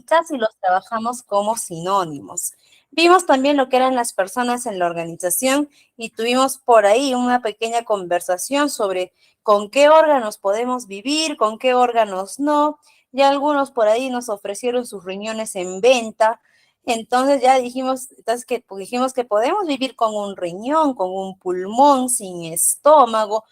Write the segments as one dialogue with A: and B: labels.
A: casi los trabajamos como sinónimos. Vimos también lo que eran las personas en la organización y tuvimos por ahí una pequeña conversación sobre con qué órganos podemos vivir, con qué órganos no. Ya algunos por ahí nos ofrecieron sus riñones en venta. Entonces ya dijimos que podemos vivir con un riñón, con un pulmón, sin estómago,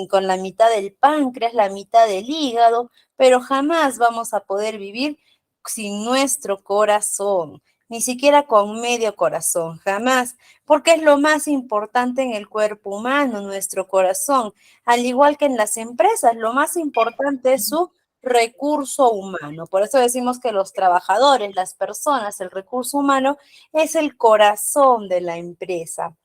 A: con la mitad del páncreas, la mitad del hígado, pero jamás vamos a poder vivir sin nuestro corazón, ni siquiera con medio corazón, jamás, porque es lo más importante en el cuerpo humano, nuestro corazón. Al igual que en las empresas, lo más importante es su recurso humano. Por eso decimos que los trabajadores, las personas, el recurso humano es el corazón de la empresa.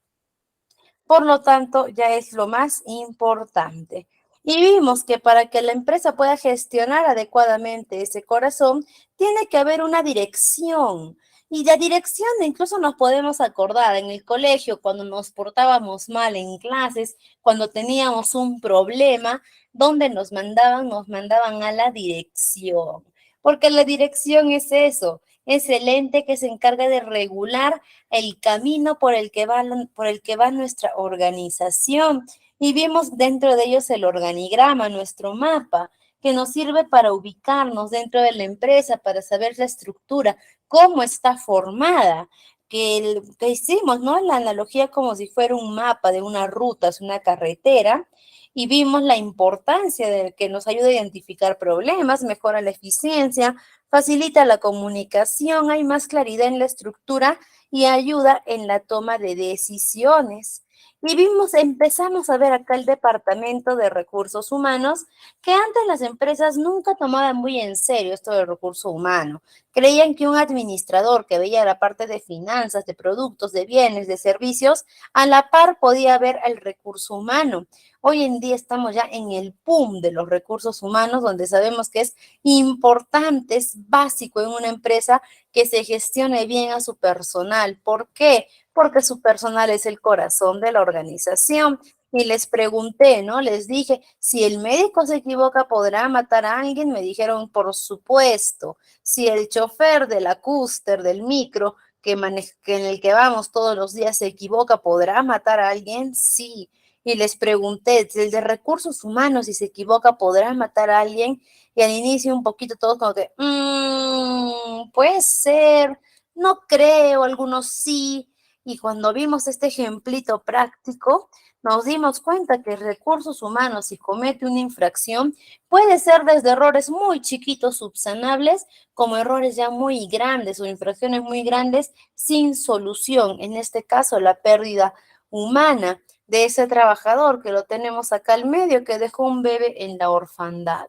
A: Por lo tanto, ya es lo más importante. Y vimos que para que la empresa pueda gestionar adecuadamente ese corazón, tiene que haber una dirección. Y la dirección incluso nos podemos acordar en el colegio, cuando nos portábamos mal en clases, cuando teníamos un problema, donde nos mandaban a la dirección. Porque la dirección es eso, es el ente que se encarga de regular el camino por el que va nuestra organización. Y vimos dentro de ellos el organigrama, nuestro mapa, que nos sirve para ubicarnos dentro de la empresa, para saber la estructura, cómo está formada. Que hicimos, ¿no? La analogía como si fuera un mapa de una ruta, es una carretera, y vimos la importancia de que nos ayuda a identificar problemas, mejora la eficiencia, facilita la comunicación, hay más claridad en la estructura y ayuda en la toma de decisiones. Y empezamos a ver acá el Departamento de Recursos Humanos, que antes las empresas nunca tomaban muy en serio esto del recurso humano. Creían que un administrador que veía la parte de finanzas, de productos, de bienes, de servicios, a la par podía ver el recurso humano. Hoy en día estamos ya en el boom de los recursos humanos, donde sabemos que es importante, es básico en una empresa que se gestione bien a su personal. ¿Por qué? Porque su personal es el corazón de la organización. Y les pregunté, ¿no? Les dije, si el médico se equivoca, ¿podrá matar a alguien? Me dijeron, por supuesto. Si el chofer de la cúster, del micro, que en el que vamos todos los días se equivoca, ¿podrá matar a alguien? Sí. Y les pregunté, si el de recursos humanos, si se equivoca, ¿podrá matar a alguien? Y al inicio un poquito todos como que, puede ser, no creo, algunos sí. Y cuando vimos este ejemplito práctico, nos dimos cuenta que recursos humanos, si comete una infracción, puede ser desde errores muy chiquitos, subsanables, como errores ya muy grandes o infracciones muy grandes sin solución. En este caso, la pérdida humana de ese trabajador que lo tenemos acá al medio, que dejó un bebé en la orfandad.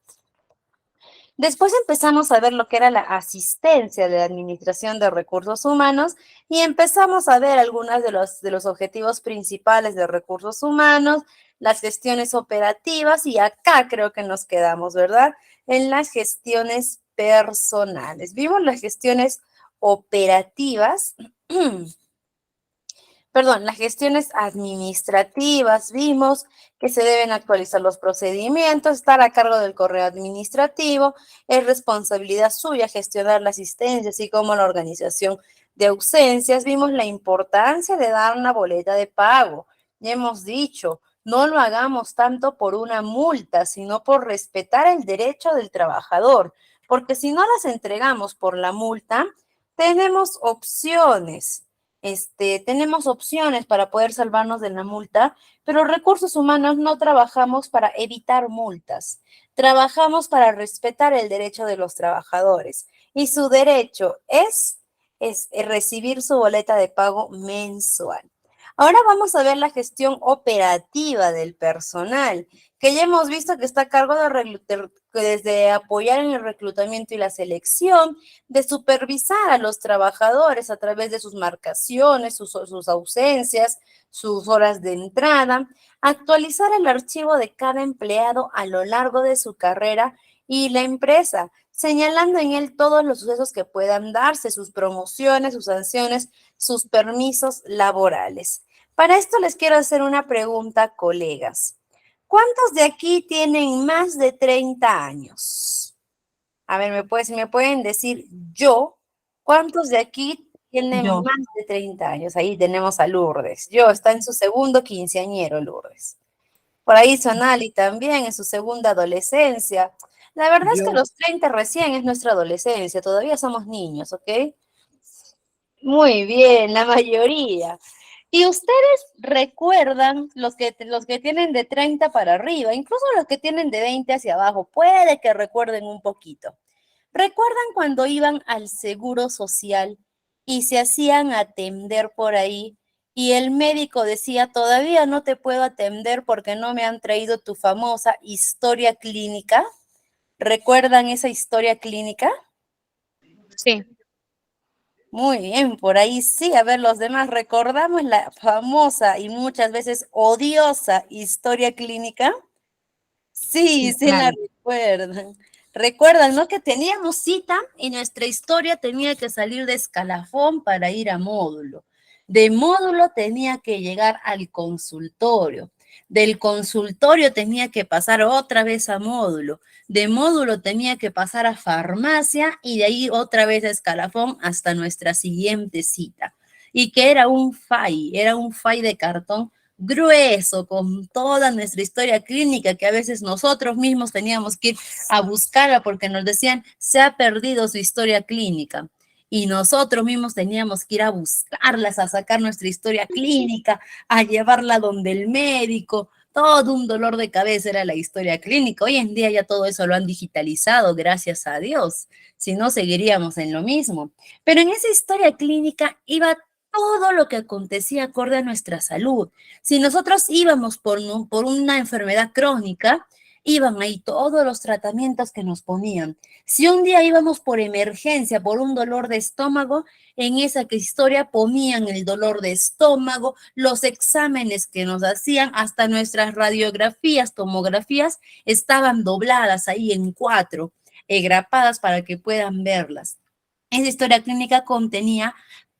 A: Después empezamos a ver lo que era la asistencia de la Administración de Recursos Humanos y empezamos a ver algunos de los objetivos principales de recursos humanos, las gestiones operativas y acá creo que nos quedamos, ¿verdad? En las gestiones personales. Vimos las gestiones operativas. Perdón, las gestiones administrativas, vimos que se deben actualizar los procedimientos, estar a cargo del correo administrativo, es responsabilidad suya gestionar la asistencia, así como la organización de ausencias. Vimos la importancia de dar una boleta de pago. Ya hemos dicho, no lo hagamos tanto por una multa, sino por respetar el derecho del trabajador, porque si no las entregamos por la multa, tenemos opciones tenemos opciones para poder salvarnos de la multa, pero recursos humanos no trabajamos para evitar multas, trabajamos para respetar el derecho de los trabajadores y su derecho es recibir su boleta de pago mensual. Ahora vamos a ver la gestión operativa del personal, que ya hemos visto que está a cargo desde apoyar en el reclutamiento y la selección, de supervisar a los trabajadores a través de sus marcaciones, sus ausencias, sus horas de entrada, actualizar el archivo de cada empleado a lo largo de su carrera y la empresa, señalando en él todos los sucesos que puedan darse, sus promociones, sus sanciones, sus permisos laborales. Para esto les quiero hacer una pregunta, colegas. ¿Cuántos de aquí tienen más de 30 años? A ver, si me pueden decir yo, ¿cuántos de aquí tienen
B: Yo.
A: más de 30 años? Ahí tenemos a Lourdes. Yo, está en su segundo quinceañero, Lourdes. Por ahí Sonali también en su segunda adolescencia. La verdad es que
B: Yo.
A: los 30 recién es nuestra adolescencia, todavía somos niños, ¿ok? Muy bien, la mayoría. ¿Y ustedes recuerdan los que tienen de 30 para arriba, incluso los que tienen de 20 hacia abajo? Puede que recuerden un poquito. ¿Recuerdan cuando iban al Seguro Social y se hacían atender por ahí y el médico decía, todavía no te puedo atender porque no me han traído tu famosa historia clínica? ¿Recuerdan esa historia clínica?
B: Sí,
A: Muy bien, por ahí sí. A ver, los demás, ¿recordamos la famosa y muchas veces odiosa historia clínica? Sí,
B: sí,
A: sí la
B: claro.
A: recuerdan. Recuerdan, ¿no? Que teníamos cita y nuestra historia tenía que salir de escalafón para ir a módulo. De módulo tenía que llegar al consultorio. Del consultorio tenía que pasar otra vez a módulo. De módulo tenía que pasar a farmacia y de ahí otra vez a escalafón hasta nuestra siguiente cita. Y que era un file de cartón grueso, con toda nuestra historia clínica, que a veces nosotros mismos teníamos que ir a buscarla porque nos decían, se ha perdido su historia clínica. Y nosotros mismos teníamos que ir a buscarlas, a sacar nuestra historia clínica, a llevarla donde el médico. Todo un dolor de cabeza era la historia clínica. Hoy en día ya todo eso lo han digitalizado, gracias a Dios. Si no, seguiríamos en lo mismo. Pero en esa historia clínica iba todo lo que acontecía acorde a nuestra salud. Si nosotros íbamos por una enfermedad crónica, iban ahí todos los tratamientos que nos ponían. Si un día íbamos por emergencia, por un dolor de estómago, en esa historia ponían el dolor de estómago, los exámenes que nos hacían, hasta nuestras radiografías, tomografías, estaban dobladas ahí en 4, grapadas para que puedan verlas. Esa historia clínica contenía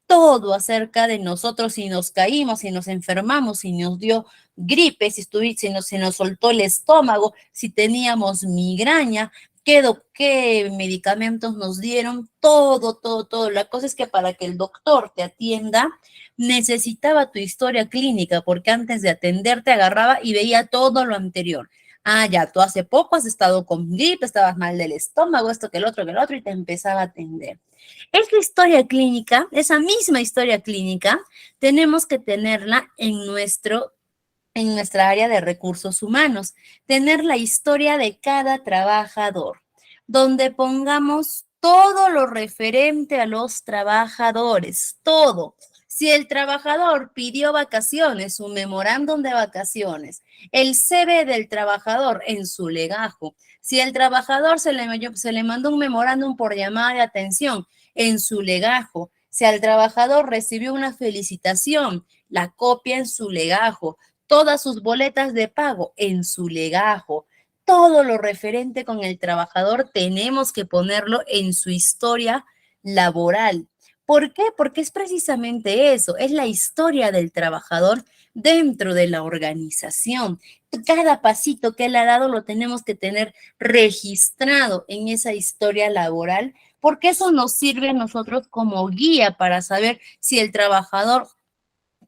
A: todo acerca de nosotros, si nos caímos, si nos enfermamos, si nos dio gripe, si nos soltó el estómago, si teníamos migraña, qué medicamentos nos dieron, todo, todo, todo. La cosa es que para que el doctor te atienda, necesitaba tu historia clínica, porque antes de atenderte agarraba y veía todo lo anterior. Ah, ya, tú hace poco has estado con gripe, estabas mal del estómago, esto que el otro, y te empezaba a atender. Esa historia clínica, esa misma historia clínica, tenemos que tenerla en nuestra área de recursos humanos, tener la historia de cada trabajador, donde pongamos todo lo referente a los trabajadores, todo. Si el trabajador pidió vacaciones, un memorándum de vacaciones, el CV del trabajador en su legajo, si el trabajador se le mandó un memorándum por llamada de atención en su legajo, si al trabajador recibió una felicitación, la copia en su legajo, todas sus boletas de pago en su legajo, todo lo referente con el trabajador tenemos que ponerlo en su historia laboral. ¿Por qué? Porque es precisamente eso, es la historia del trabajador dentro de la organización. Cada pasito que él ha dado lo tenemos que tener registrado en esa historia laboral, porque eso nos sirve a nosotros como guía para saber si el trabajador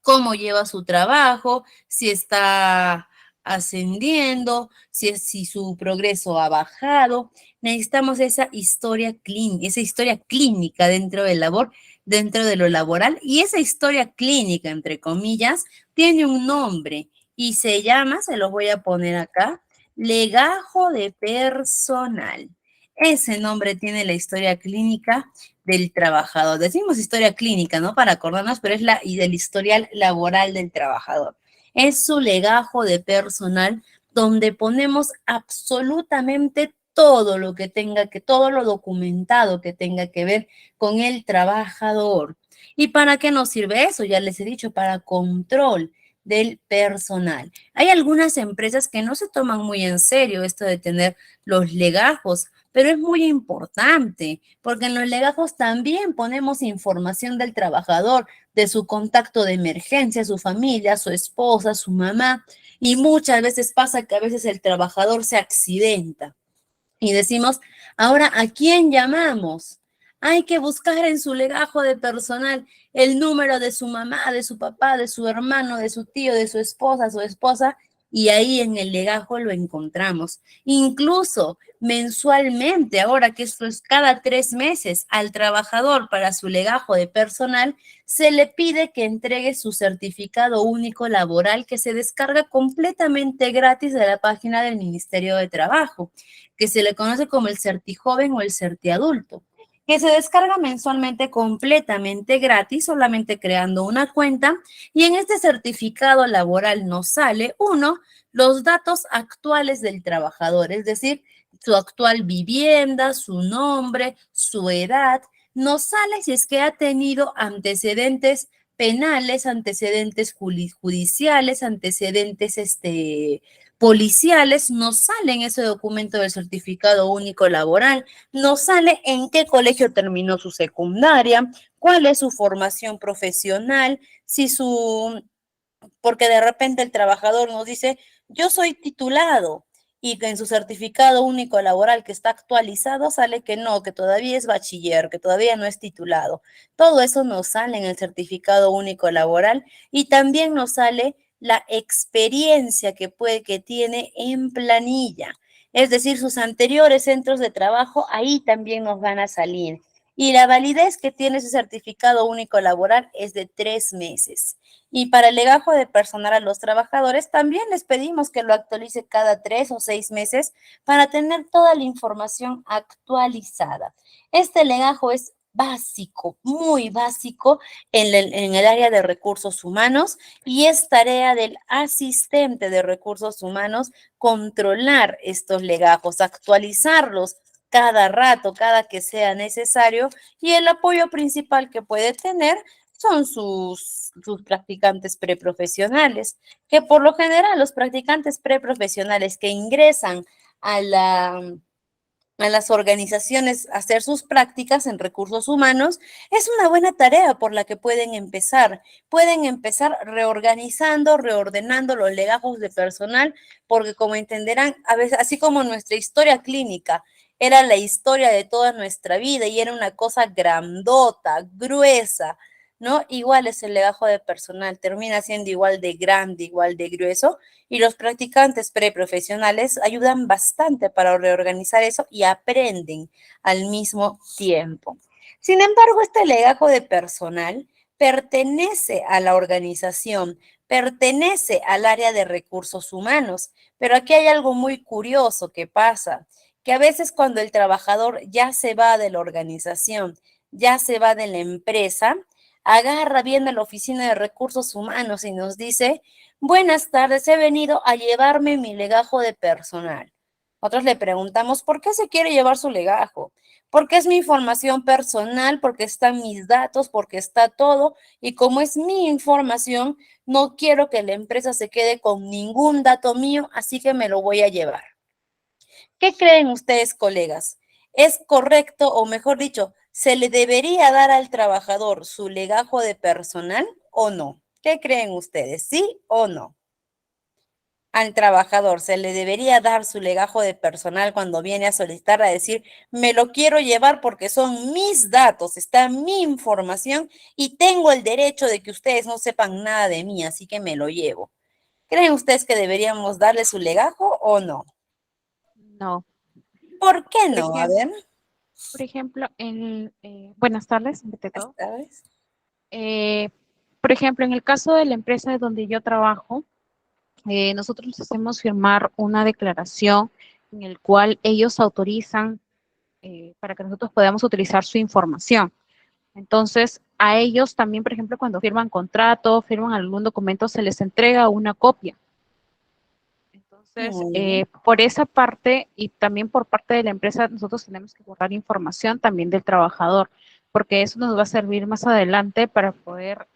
A: cómo lleva su trabajo, si está ascendiendo, si su progreso ha bajado. Necesitamos esa historia clínica dentro de lo laboral, y esa historia clínica, entre comillas, tiene un nombre y se llama, se los voy a poner acá, legajo de personal. Ese nombre tiene la historia clínica del trabajador. Decimos historia clínica, ¿no? Para acordarnos, pero es y del historial laboral del trabajador. Es su legajo de personal donde ponemos absolutamente todo lo que tenga todo lo documentado que tenga que ver con el trabajador. ¿Y para qué nos sirve eso? Ya les he dicho, para control del personal. Hay algunas empresas que no se toman muy en serio esto de tener los legajos, pero es muy importante, porque en los legajos también ponemos información del trabajador, de su contacto de emergencia, su familia, su esposa, su mamá, y muchas veces pasa que a veces el trabajador se accidenta. Y decimos, Ahora, ¿a quién llamamos? Hay que buscar en su legajo de personal el número de su mamá, de su papá, de su hermano, de su tío, de su esposa, y ahí en el legajo lo encontramos. Incluso mensualmente, ahora que esto es cada 3 meses, al trabajador para su legajo de personal, se le pide que entregue su certificado único laboral que se descarga completamente gratis de la página del Ministerio de Trabajo, que se le conoce como el CertiJoven o el CertiAdulto, que se descarga mensualmente completamente gratis, solamente creando una cuenta, y en este certificado laboral nos sale, uno, los datos actuales del trabajador, es decir, su actual vivienda, su nombre, su edad, nos sale si es que ha tenido antecedentes penales, antecedentes judiciales, antecedentes policiales, nos sale en ese documento del certificado único laboral, nos sale en qué colegio terminó su secundaria, cuál es su formación profesional, si su, porque de repente el trabajador nos dice, yo soy titulado, y que en su certificado único laboral que está actualizado sale que no, que todavía es bachiller, que todavía no es titulado. Todo eso nos sale en el certificado único laboral y también nos sale la experiencia que tiene en planilla. Es decir, sus anteriores centros de trabajo, ahí también nos van a salir. Y la validez que tiene ese certificado único laboral es de 3 meses. Y para el legajo de personal a los trabajadores, también les pedimos que lo actualice cada 3 o 6 meses para tener toda la información actualizada. Este legajo es básico, muy básico en el área de recursos humanos y es tarea del asistente de recursos humanos controlar estos legajos, actualizarlos cada rato, cada que sea necesario, y el apoyo principal que puede tener son sus practicantes preprofesionales, que por lo general los practicantes preprofesionales que ingresan a a las organizaciones a hacer sus prácticas en recursos humanos, es una buena tarea por la que pueden empezar. Pueden empezar reorganizando, reordenando los legajos de personal, porque como entenderán, a veces, así como nuestra historia clínica era la historia de toda nuestra vida y era una cosa grandota, gruesa, ¿no? Igual es el legajo de personal, termina siendo igual de grande, igual de grueso, y los practicantes preprofesionales ayudan bastante para reorganizar eso y aprenden al mismo tiempo. Sin embargo, este legajo de personal pertenece a la organización, pertenece al área de recursos humanos, pero aquí hay algo muy curioso que pasa, que a veces cuando el trabajador ya se va de la organización, ya se va de la empresa, agarra, viene a la oficina de recursos humanos y nos dice, buenas tardes, he venido a llevarme mi legajo de personal. Nosotros le preguntamos, ¿por qué se quiere llevar su legajo? Porque es mi información personal, porque están mis datos, porque está todo, y como es mi información, no quiero que la empresa se quede con ningún dato mío, así que me lo voy a llevar. ¿Qué creen ustedes, colegas? ¿Es correcto, o mejor dicho, se le debería dar al trabajador su legajo de personal o no? ¿Qué creen ustedes? ¿Sí o no? Al trabajador se le debería dar su legajo de personal cuando viene a solicitar, a decir, me lo quiero llevar porque son mis datos, está mi información y tengo el derecho de que ustedes no sepan nada de mí, así que me lo llevo. ¿Creen ustedes que deberíamos darle su legajo o no?
B: No.
A: ¿Por qué
B: Por
A: no? A
B: ejemplo,
A: ver,
B: por ejemplo, buenas tardes, ante todo.
A: esta vez.
B: Eh, por ejemplo, en el caso de la empresa donde yo trabajo, nosotros les hacemos firmar una declaración en el cual ellos autorizan para que nosotros podamos utilizar su información. Entonces, a ellos también, por ejemplo, cuando firman contrato, firman algún documento, se les entrega una copia. Entonces,
A: Muy bien.
B: por esa parte y también por parte de la empresa, nosotros tenemos que guardar información también del trabajador, porque eso nos va a servir más adelante para poder,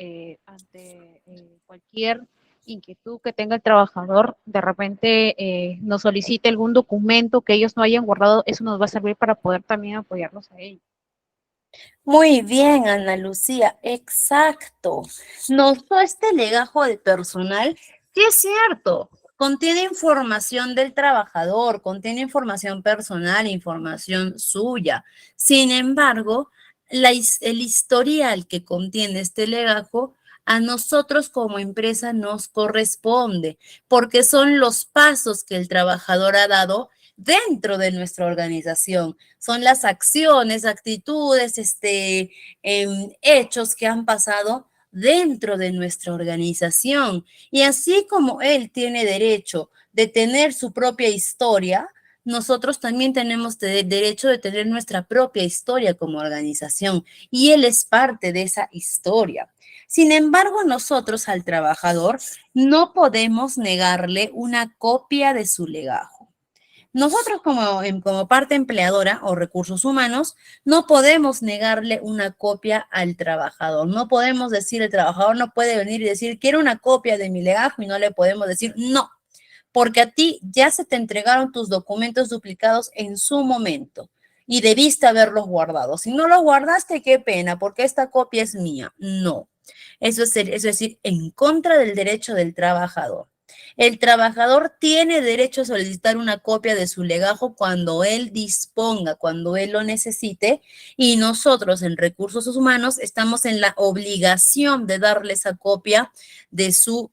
B: ante cualquier inquietud que tenga el trabajador, de repente nos solicite algún documento que ellos no hayan guardado, eso nos va a servir para poder también apoyarlos a ellos.
A: Muy bien, Ana Lucía, exacto. Notó este legajo de personal, sí es cierto. contiene información del trabajador, contiene información personal, información suya. Sin embargo, el historial que contiene este legajo a nosotros como empresa nos corresponde, porque son los pasos que el trabajador ha dado dentro de nuestra organización. Son las acciones, actitudes, hechos que han pasado dentro de nuestra organización. Y así como él tiene derecho de tener su propia historia, nosotros también tenemos derecho de tener nuestra propia historia como organización y él es parte de esa historia. Sin embargo, nosotros al trabajador no podemos negarle una copia de su legajo. Nosotros como parte empleadora o recursos humanos no podemos negarle una copia al trabajador. No podemos decir, el trabajador no puede venir y decir, quiero una copia de mi legajo y no le podemos decir, no, porque a ti ya se te entregaron tus documentos duplicados en su momento y debiste haberlos guardado. Si no los guardaste, qué pena, porque esta copia es mía. No, eso es decir, en contra del derecho del trabajador. El trabajador tiene derecho a solicitar una copia de su legajo cuando él disponga, cuando él lo necesite, y nosotros en recursos humanos estamos en la obligación de darle esa copia de su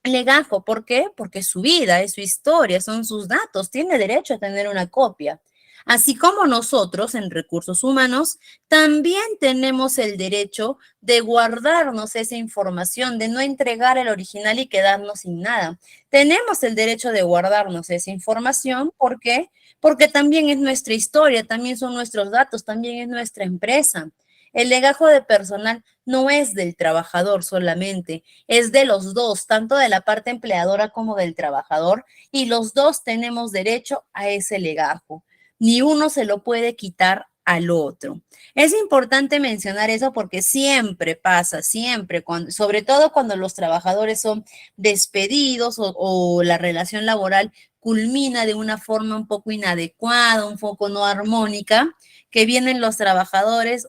A: legajo. ¿Por qué? Porque es su vida, es su historia, son sus datos, tiene derecho a tener una copia. Así como nosotros en recursos humanos también tenemos el derecho de guardarnos esa información, de no entregar el original y quedarnos sin nada. Tenemos el derecho de guardarnos esa información. ¿Por qué? Porque también es nuestra historia, también son nuestros datos, también es nuestra empresa. El legajo de personal no es del trabajador solamente, es de los dos, tanto de la parte empleadora como del trabajador, y los dos tenemos derecho a ese legajo. Ni uno se lo puede quitar al otro. Es importante mencionar eso porque siempre pasa, siempre, sobre todo cuando los trabajadores son despedidos o la relación laboral culmina de una forma un poco inadecuada, un poco no armónica, que vienen los trabajadores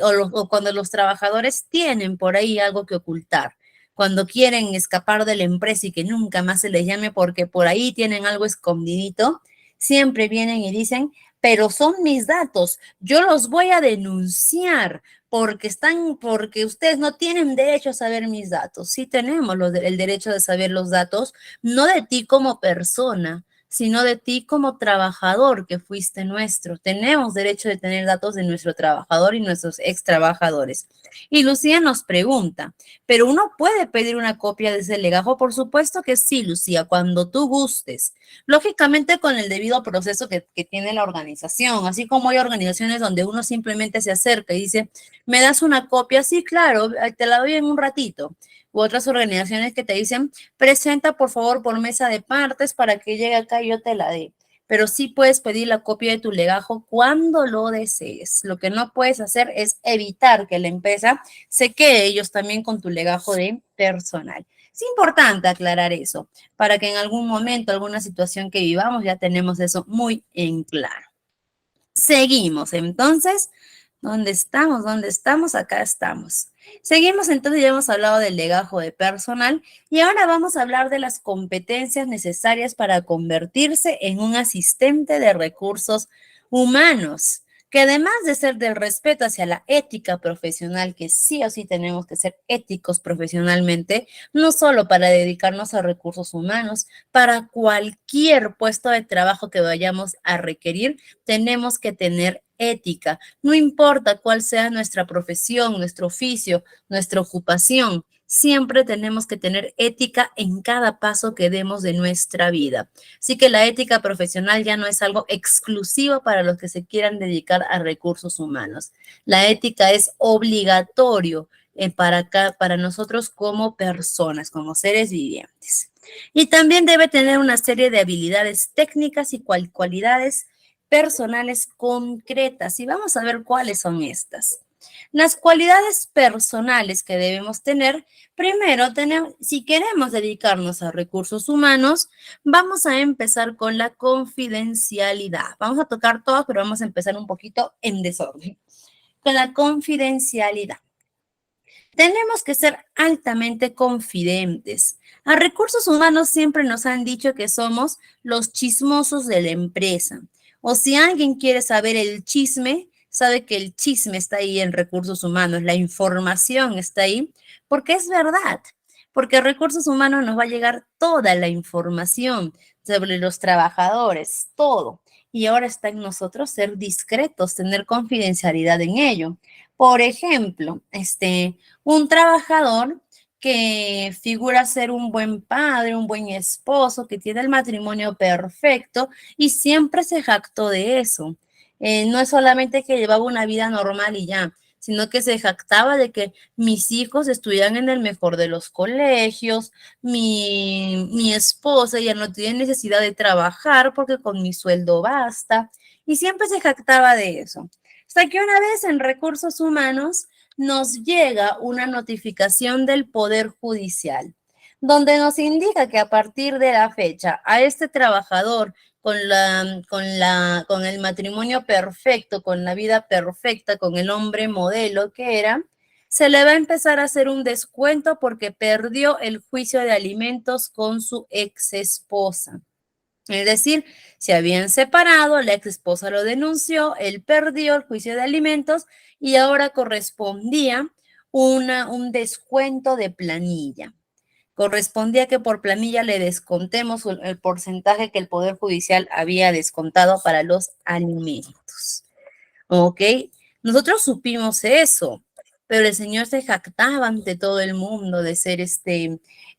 A: o cuando los trabajadores tienen por ahí algo que ocultar, cuando quieren escapar de la empresa y que nunca más se les llame porque por ahí tienen algo escondidito, siempre vienen y dicen, pero son mis datos, yo los voy a denunciar porque ustedes no tienen derecho a saber mis datos. Sí tenemos el derecho de saber los datos, no de ti como persona, sino de ti como trabajador que fuiste nuestro. Tenemos derecho de tener datos de nuestro trabajador y nuestros ex trabajadores. Y Lucía nos pregunta, ¿pero uno puede pedir una copia de ese legajo? Por supuesto que sí, Lucía, cuando tú gustes. Lógicamente con el debido proceso que tiene la organización, así como hay organizaciones donde uno simplemente se acerca y dice, ¿me das una copia? Sí, claro, te la doy en un ratito. U otras organizaciones que te dicen, presenta por favor por mesa de partes para que llegue acá y yo te la dé. Pero sí puedes pedir la copia de tu legajo cuando lo desees. Lo que no puedes hacer es evitar que la empresa se quede ellos también con tu legajo de personal. Es importante aclarar eso para que en algún momento, alguna situación que vivamos, ya tenemos eso muy en claro. Seguimos entonces. ¿Dónde estamos? ¿Dónde estamos? Acá estamos. Seguimos entonces, ya hemos hablado del legajo de personal y ahora vamos a hablar de las competencias necesarias para convertirse en un asistente de recursos humanos, que además de ser del respeto hacia la ética profesional, que sí o sí tenemos que ser éticos profesionalmente, no solo para dedicarnos a recursos humanos, para cualquier puesto de trabajo que vayamos a requerir, tenemos que tener ética. No importa cuál sea nuestra profesión, nuestro oficio, nuestra ocupación, siempre tenemos que tener ética en cada paso que demos de nuestra vida. Así que la ética profesional ya no es algo exclusivo para los que se quieran dedicar a recursos humanos. La ética es obligatorio para nosotros como personas, como seres vivientes. Y también debe tener una serie de habilidades técnicas y cualidades personales concretas. Y vamos a ver cuáles son estas. Las cualidades personales que debemos tener, primero, si queremos dedicarnos a recursos humanos, vamos a empezar con la confidencialidad. Vamos a tocar todos, pero vamos a empezar un poquito en desorden. Con la confidencialidad. Tenemos que ser altamente confidentes. A recursos humanos siempre nos han dicho que somos los chismosos de la empresa. O si alguien quiere saber el chisme, sabe que el chisme está ahí en recursos humanos, la información está ahí, porque es verdad. Porque a recursos humanos nos va a llegar toda la información sobre los trabajadores, todo. Y ahora está en nosotros ser discretos, tener confidencialidad en ello. Por ejemplo, un trabajador que figura ser un buen padre, un buen esposo, que tiene el matrimonio perfecto y siempre se jactó de eso. No es solamente que llevaba una vida normal y ya, sino que se jactaba de que mis hijos estudian en el mejor de los colegios, mi esposa ya no tiene necesidad de trabajar porque con mi sueldo basta, y siempre se jactaba de eso. Hasta que una vez en recursos humanos nos llega una notificación del Poder Judicial, donde nos indica que a partir de la fecha a este trabajador con el matrimonio perfecto, con la vida perfecta, con el hombre modelo que era, se le va a empezar a hacer un descuento porque perdió el juicio de alimentos con su ex esposa. Es decir, se habían separado, la ex esposa lo denunció, él perdió el juicio de alimentos y ahora correspondía un descuento de planilla. Correspondía que por planilla le descontemos el porcentaje que el Poder Judicial había descontado para los alimentos. ¿Ok? Nosotros supimos eso, pero el Señor se jactaba ante todo el mundo de ser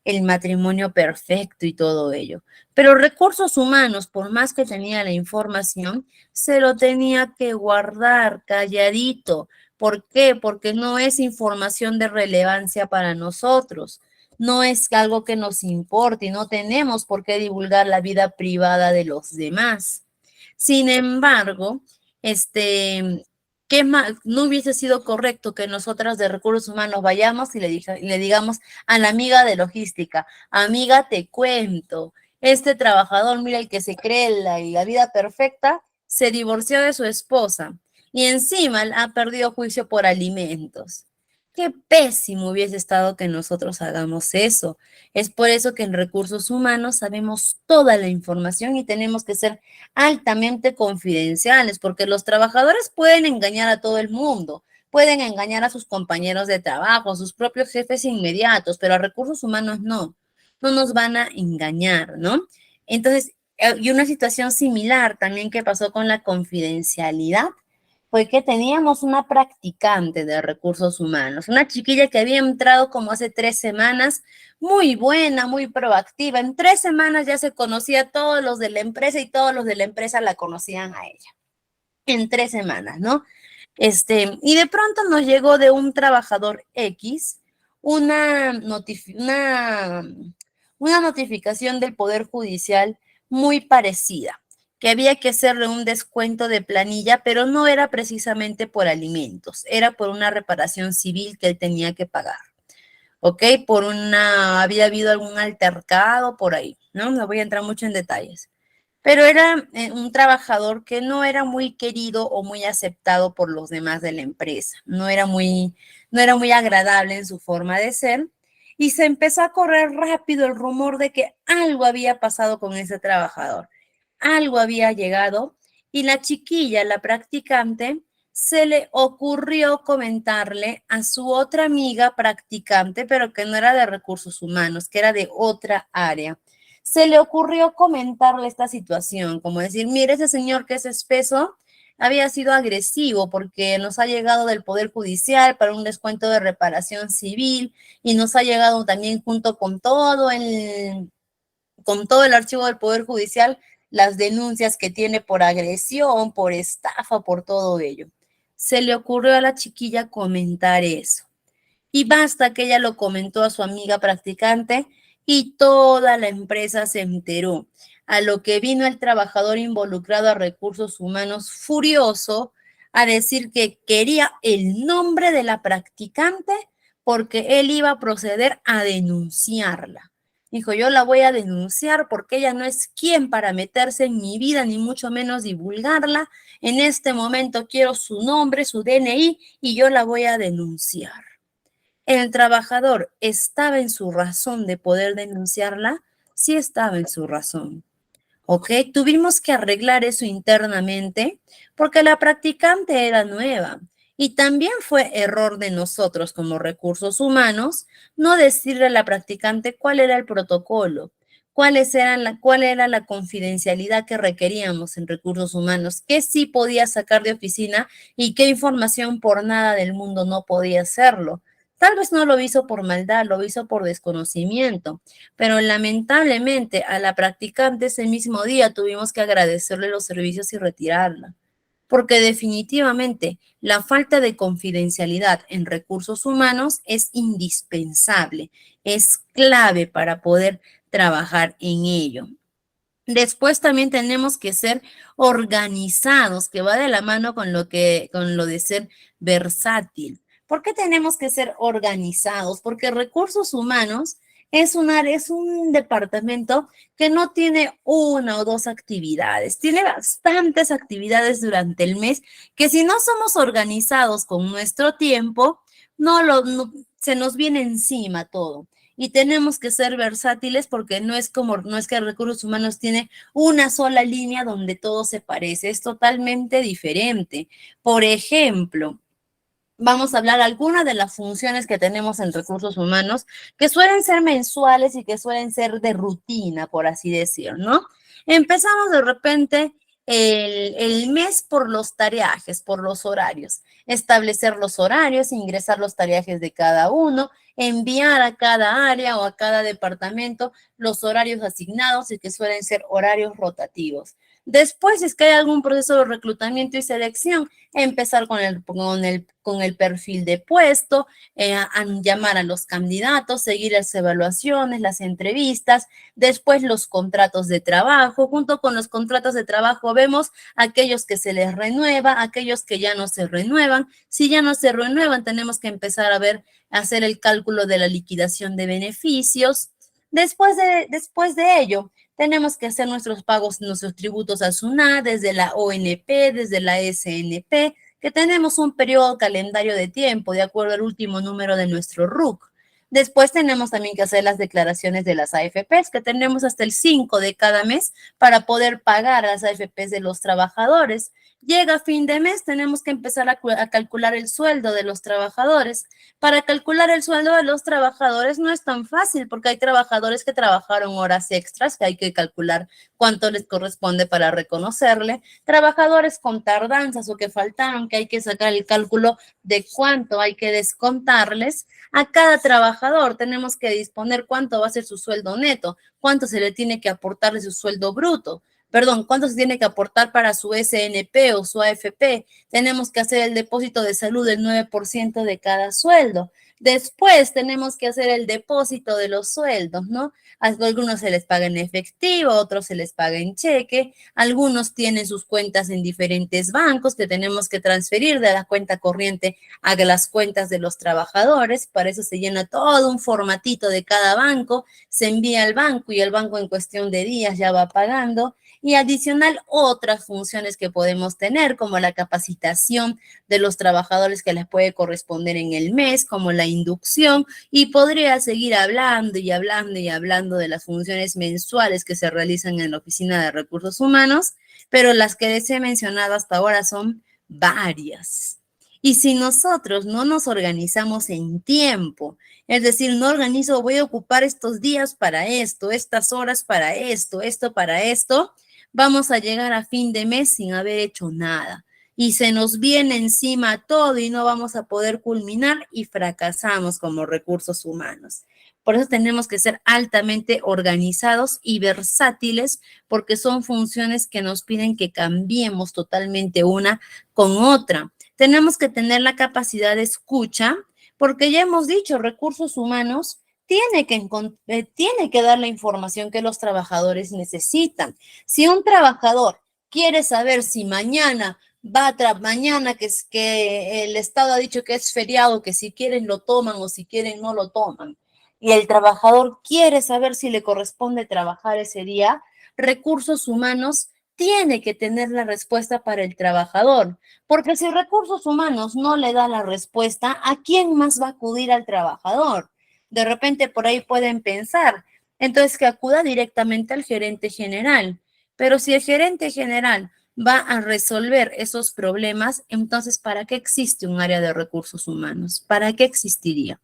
A: el matrimonio perfecto y todo ello. Pero recursos humanos, por más que tenía la información, se lo tenía que guardar calladito. ¿Por qué? Porque no es información de relevancia para nosotros. No es algo que nos importe y no tenemos por qué divulgar la vida privada de los demás. Sin embargo, ¿qué más? No hubiese sido correcto que nosotras de recursos humanos vayamos y le digamos a la amiga de logística, amiga, te cuento, este trabajador, mira, el que se cree la vida perfecta, se divorció de su esposa y encima ha perdido juicio por alimentos. Qué pésimo hubiese estado que nosotros hagamos eso. Es por eso que en recursos humanos sabemos toda la información y tenemos que ser altamente confidenciales, porque los trabajadores pueden engañar a todo el mundo, pueden engañar a sus compañeros de trabajo, a sus propios jefes inmediatos, pero a recursos humanos no nos van a engañar, ¿no? Entonces, y una situación similar también que pasó con la confidencialidad fue que teníamos una practicante de recursos humanos, una chiquilla que había entrado como hace 3 semanas, muy buena, muy proactiva. En 3 semanas ya se conocía a todos los de la empresa y todos los de la empresa la conocían a ella. En 3 semanas, ¿no? Y de pronto nos llegó de un trabajador X una notificación del Poder Judicial muy parecida, que había que hacerle un descuento de planilla, pero no era precisamente por alimentos, era por una reparación civil que él tenía que pagar, ¿ok? Había habido algún altercado por ahí, ¿no? No voy a entrar mucho en detalles. Pero era un trabajador que no era muy querido o muy aceptado por los demás de la empresa, no era muy agradable en su forma de ser, y se empezó a correr rápido el rumor de que algo había pasado con ese trabajador, algo había llegado, y la chiquilla, la practicante, se le ocurrió comentarle a su otra amiga practicante, pero que no era de recursos humanos, que era de otra área. Se le ocurrió comentarle esta situación, como decir, mire, ese señor que es espeso había sido agresivo porque nos ha llegado del Poder Judicial para un descuento de reparación civil y nos ha llegado también junto con todo el archivo del Poder Judicial las denuncias que tiene por agresión, por estafa, por todo ello. Se le ocurrió a la chiquilla comentar eso. Y basta que ella lo comentó a su amiga practicante y toda la empresa se enteró. A lo que vino el trabajador involucrado a recursos humanos furioso a decir que quería el nombre de la practicante porque él iba a proceder a denunciarla. Dijo, yo la voy a denunciar porque ella no es quien para meterse en mi vida, ni mucho menos divulgarla. En este momento quiero su nombre, su DNI y yo la voy a denunciar. ¿El trabajador estaba en su razón de poder denunciarla? Sí estaba en su razón. ¿Ok? Tuvimos que arreglar eso internamente porque la practicante era nueva y también fue error de nosotros como recursos humanos no decirle a la practicante cuál era el protocolo, cuál era la confidencialidad que requeríamos en recursos humanos, qué sí podía sacar de oficina y qué información por nada del mundo no podía hacerlo. Tal vez no lo hizo por maldad, lo hizo por desconocimiento, pero lamentablemente a la practicante ese mismo día tuvimos que agradecerle los servicios y retirarla, porque definitivamente la falta de confidencialidad en recursos humanos es indispensable, es clave para poder trabajar en ello. Después también tenemos que ser organizados, que va de la mano con lo de ser versátil. ¿Por qué tenemos que ser organizados? Porque recursos humanos es un departamento que no tiene una o dos actividades, tiene bastantes actividades durante el mes que si no somos organizados con nuestro tiempo, se nos viene encima todo y tenemos que ser versátiles porque no es que recursos humanos tiene una sola línea donde todo se parece, es totalmente diferente. Por ejemplo, vamos a hablar algunas de las funciones que tenemos en recursos humanos que suelen ser mensuales y que suelen ser de rutina, por así decirlo, ¿no? Empezamos de repente el mes por los tareajes, por los horarios, establecer los horarios, ingresar los tareajes de cada uno, enviar a cada área o a cada departamento los horarios asignados y que suelen ser horarios rotativos. Después, si es que hay algún proceso de reclutamiento y selección, empezar con el perfil de puesto, a llamar a los candidatos, seguir las evaluaciones, las entrevistas, después los contratos de trabajo. Junto con los contratos de trabajo vemos aquellos que se les renueva, aquellos que ya no se renuevan. Si ya no se renuevan, tenemos que empezar a hacer el cálculo de la liquidación de beneficios. Después de ello, tenemos que hacer nuestros pagos, nuestros tributos a SUNAT, desde la ONP, desde la SNP, que tenemos un periodo calendario de tiempo de acuerdo al último número de nuestro RUC. Después tenemos también que hacer las declaraciones de las AFPs, que tenemos hasta el 5 de cada mes para poder pagar a las AFPs de los trabajadores. Llega fin de mes, tenemos que empezar a calcular el sueldo de los trabajadores. Para calcular el sueldo de los trabajadores no es tan fácil porque hay trabajadores que trabajaron horas extras, que hay que calcular cuánto les corresponde para reconocerle, trabajadores con tardanzas o que faltaron, que hay que sacar el cálculo de cuánto hay que descontarles. A cada trabajador tenemos que disponer cuánto va a ser su sueldo neto, cuánto se le tiene que aportar de su sueldo bruto. Perdón, cuánto se tiene que aportar para su SNP o su AFP. Tenemos que hacer el depósito de salud del 9% de cada sueldo. Después tenemos que hacer el depósito de los sueldos, ¿no? A algunos se les paga en efectivo, a otros se les paga en cheque, algunos tienen sus cuentas en diferentes bancos que tenemos que transferir de la cuenta corriente a las cuentas de los trabajadores. Para eso se llena todo un formatito de cada banco, se envía al banco y el banco en cuestión de días ya va pagando. Y adicional otras funciones que podemos tener, como la capacitación de los trabajadores que les puede corresponder en el mes, como la inducción, y podría seguir hablando y hablando y hablando de las funciones mensuales que se realizan en la Oficina de Recursos Humanos, pero las que les he mencionado hasta ahora son varias. Y si nosotros no nos organizamos en tiempo, es decir, no organizo, voy a ocupar estos días para esto, estas horas para esto para esto, vamos a llegar a fin de mes sin haber hecho nada. Y se nos viene encima todo y no vamos a poder culminar y fracasamos como recursos humanos. Por eso tenemos que ser altamente organizados y versátiles porque son funciones que nos piden que cambiemos totalmente una con otra. Tenemos que tener la capacidad de escucha porque ya hemos dicho, recursos humanos tiene que dar la información que los trabajadores necesitan. Si un trabajador quiere saber si mañana mañana que el Estado ha dicho que es feriado, que si quieren lo toman o si quieren no lo toman, y el trabajador quiere saber si le corresponde trabajar ese día, recursos humanos tiene que tener la respuesta para el trabajador, porque si recursos humanos no le da la respuesta, ¿a quién más va a acudir al trabajador? De repente por ahí pueden pensar, entonces que acuda directamente al gerente general, pero si el gerente general va a resolver esos problemas, entonces ¿para qué existe un área de recursos humanos? ¿Para qué existiría?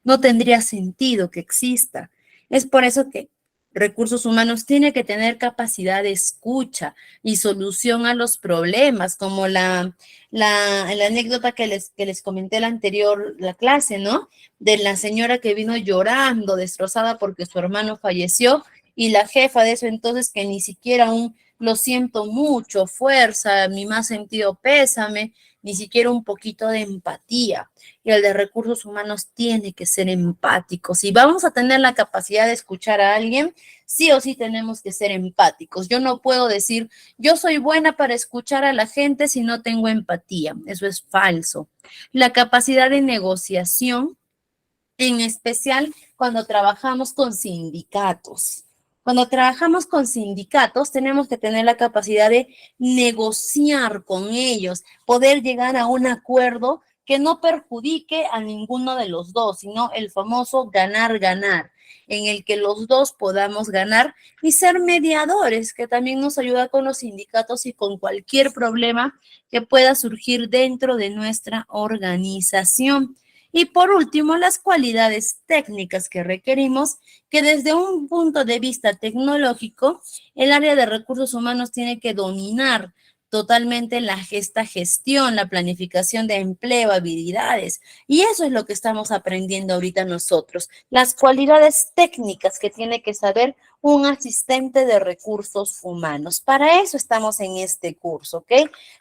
A: No tendría sentido que exista. Es por eso que recursos humanos tiene que tener capacidad de escucha y solución a los problemas, como la anécdota que les comenté la anterior, la clase, ¿no? De la señora que vino llorando, destrozada porque su hermano falleció y la jefa de eso entonces que ni siquiera un lo siento mucho, fuerza, mi más sentido pésame, ni siquiera un poquito de empatía. Y el de recursos humanos tiene que ser empático. Si vamos a tener la capacidad de escuchar a alguien, sí o sí tenemos que ser empáticos. Yo no puedo decir, yo soy buena para escuchar a la gente si no tengo empatía. Eso es falso. La capacidad de negociación, en especial cuando trabajamos con sindicatos. Cuando trabajamos con sindicatos, tenemos que tener la capacidad de negociar con ellos, poder llegar a un acuerdo que no perjudique a ninguno de los dos, sino el famoso ganar-ganar, en el que los dos podamos ganar y ser mediadores, que también nos ayuda con los sindicatos y con cualquier problema que pueda surgir dentro de nuestra organización. Y por último, las cualidades técnicas que requerimos, que desde un punto de vista tecnológico, el área de recursos humanos tiene que dominar totalmente esta gestión, la planificación de empleo, habilidades. Y eso es lo que estamos aprendiendo ahorita nosotros, las cualidades técnicas que tiene que saber un asistente de recursos humanos. Para eso estamos en este curso, ¿ok?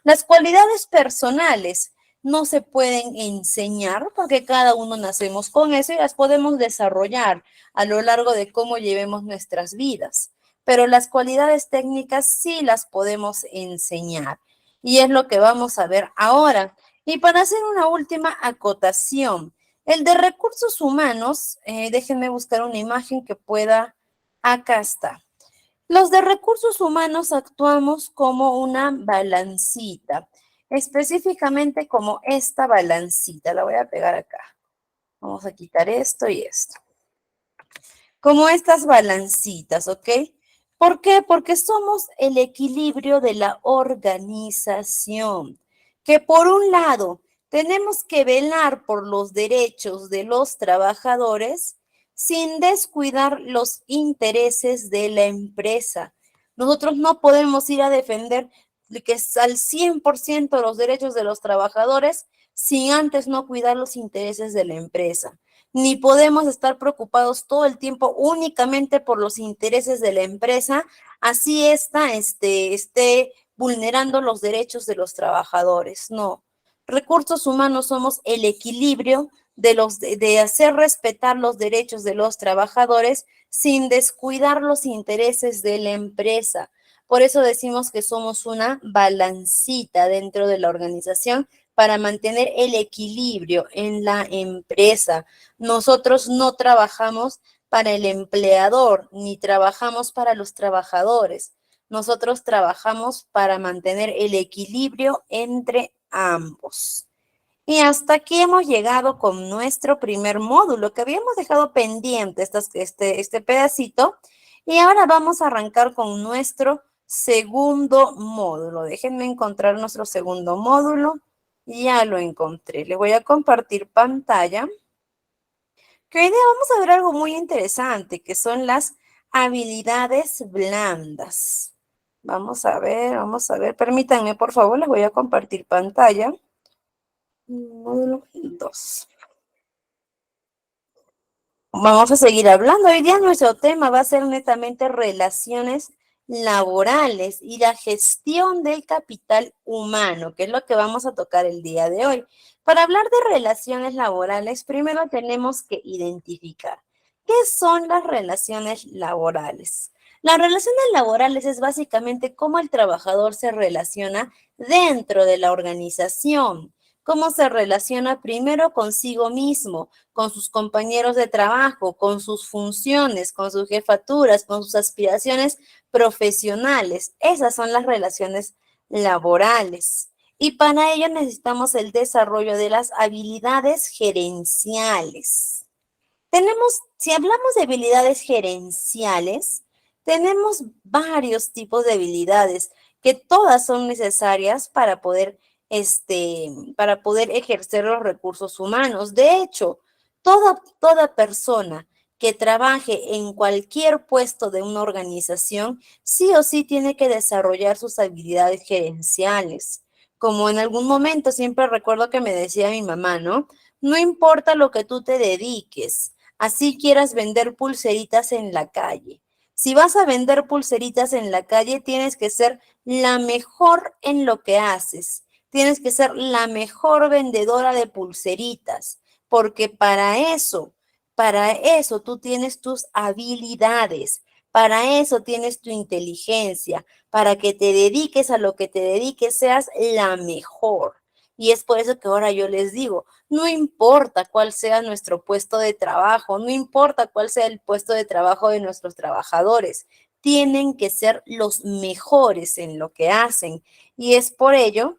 A: Las cualidades personales no se pueden enseñar porque cada uno nacemos con eso y las podemos desarrollar a lo largo de cómo llevemos nuestras vidas. Pero las cualidades técnicas sí las podemos enseñar y es lo que vamos a ver ahora. Y para hacer una última acotación, el de recursos humanos, déjenme buscar una imagen que pueda, acá está. Los de recursos humanos actuamos como una balancita, específicamente como esta balancita. La voy a pegar acá. Vamos a quitar esto y esto. Como estas balancitas, ¿ok? ¿Por qué? Porque somos el equilibrio de la organización, que por un lado tenemos que velar por los derechos de los trabajadores sin descuidar los intereses de la empresa. Nosotros no podemos ir a defender que es al 100% los derechos de los trabajadores sin antes no cuidar los intereses de la empresa. Ni podemos estar preocupados todo el tiempo únicamente por los intereses de la empresa, así esté vulnerando los derechos de los trabajadores. No. Recursos humanos somos el equilibrio de hacer respetar los derechos de los trabajadores sin descuidar los intereses de la empresa. Por eso decimos que somos una balancita dentro de la organización para mantener el equilibrio en la empresa. Nosotros no trabajamos para el empleador, ni trabajamos para los trabajadores. Nosotros trabajamos para mantener el equilibrio entre ambos. Y hasta aquí hemos llegado con nuestro primer módulo, que habíamos dejado pendiente este pedacito. Y ahora vamos a arrancar con nuestro segundo módulo. Déjenme encontrar nuestro segundo módulo. Ya lo encontré. Le voy a compartir pantalla. Que hoy día vamos a ver algo muy interesante, que son las habilidades blandas. Vamos a ver. Permítanme, por favor, les voy a compartir pantalla. Módulo 2. Vamos a seguir hablando. Hoy día nuestro tema va a ser netamente relaciones laborales y la gestión del capital humano, que es lo que vamos a tocar el día de hoy. Para hablar de relaciones laborales, primero tenemos que identificar qué son las relaciones laborales. Las relaciones laborales es básicamente cómo el trabajador se relaciona dentro de la organización. cómo se relaciona primero consigo mismo, con sus compañeros de trabajo, con sus funciones, con sus jefaturas, con sus aspiraciones profesionales. Esas son las relaciones laborales. Y para ello necesitamos el desarrollo de las habilidades gerenciales. Si hablamos de habilidades gerenciales, tenemos varios tipos de habilidades que todas son necesarias para poder ejercer los recursos humanos. De hecho, toda persona que trabaje en cualquier puesto de una organización, sí o sí tiene que desarrollar sus habilidades gerenciales. Como en algún momento siempre recuerdo que me decía mi mamá, ¿no? No importa lo que tú te dediques, así quieras vender pulseritas en la calle. Si vas a vender pulseritas en la calle, tienes que ser la mejor en lo que haces. Tienes que ser la mejor vendedora de pulseritas, porque para eso tú tienes tus habilidades, para eso tienes tu inteligencia, para que te dediques a lo que te dediques, seas la mejor. Y es por eso que ahora yo les digo, no importa cuál sea nuestro puesto de trabajo, no importa cuál sea el puesto de trabajo de nuestros trabajadores, tienen que ser los mejores en lo que hacen. Y es por ello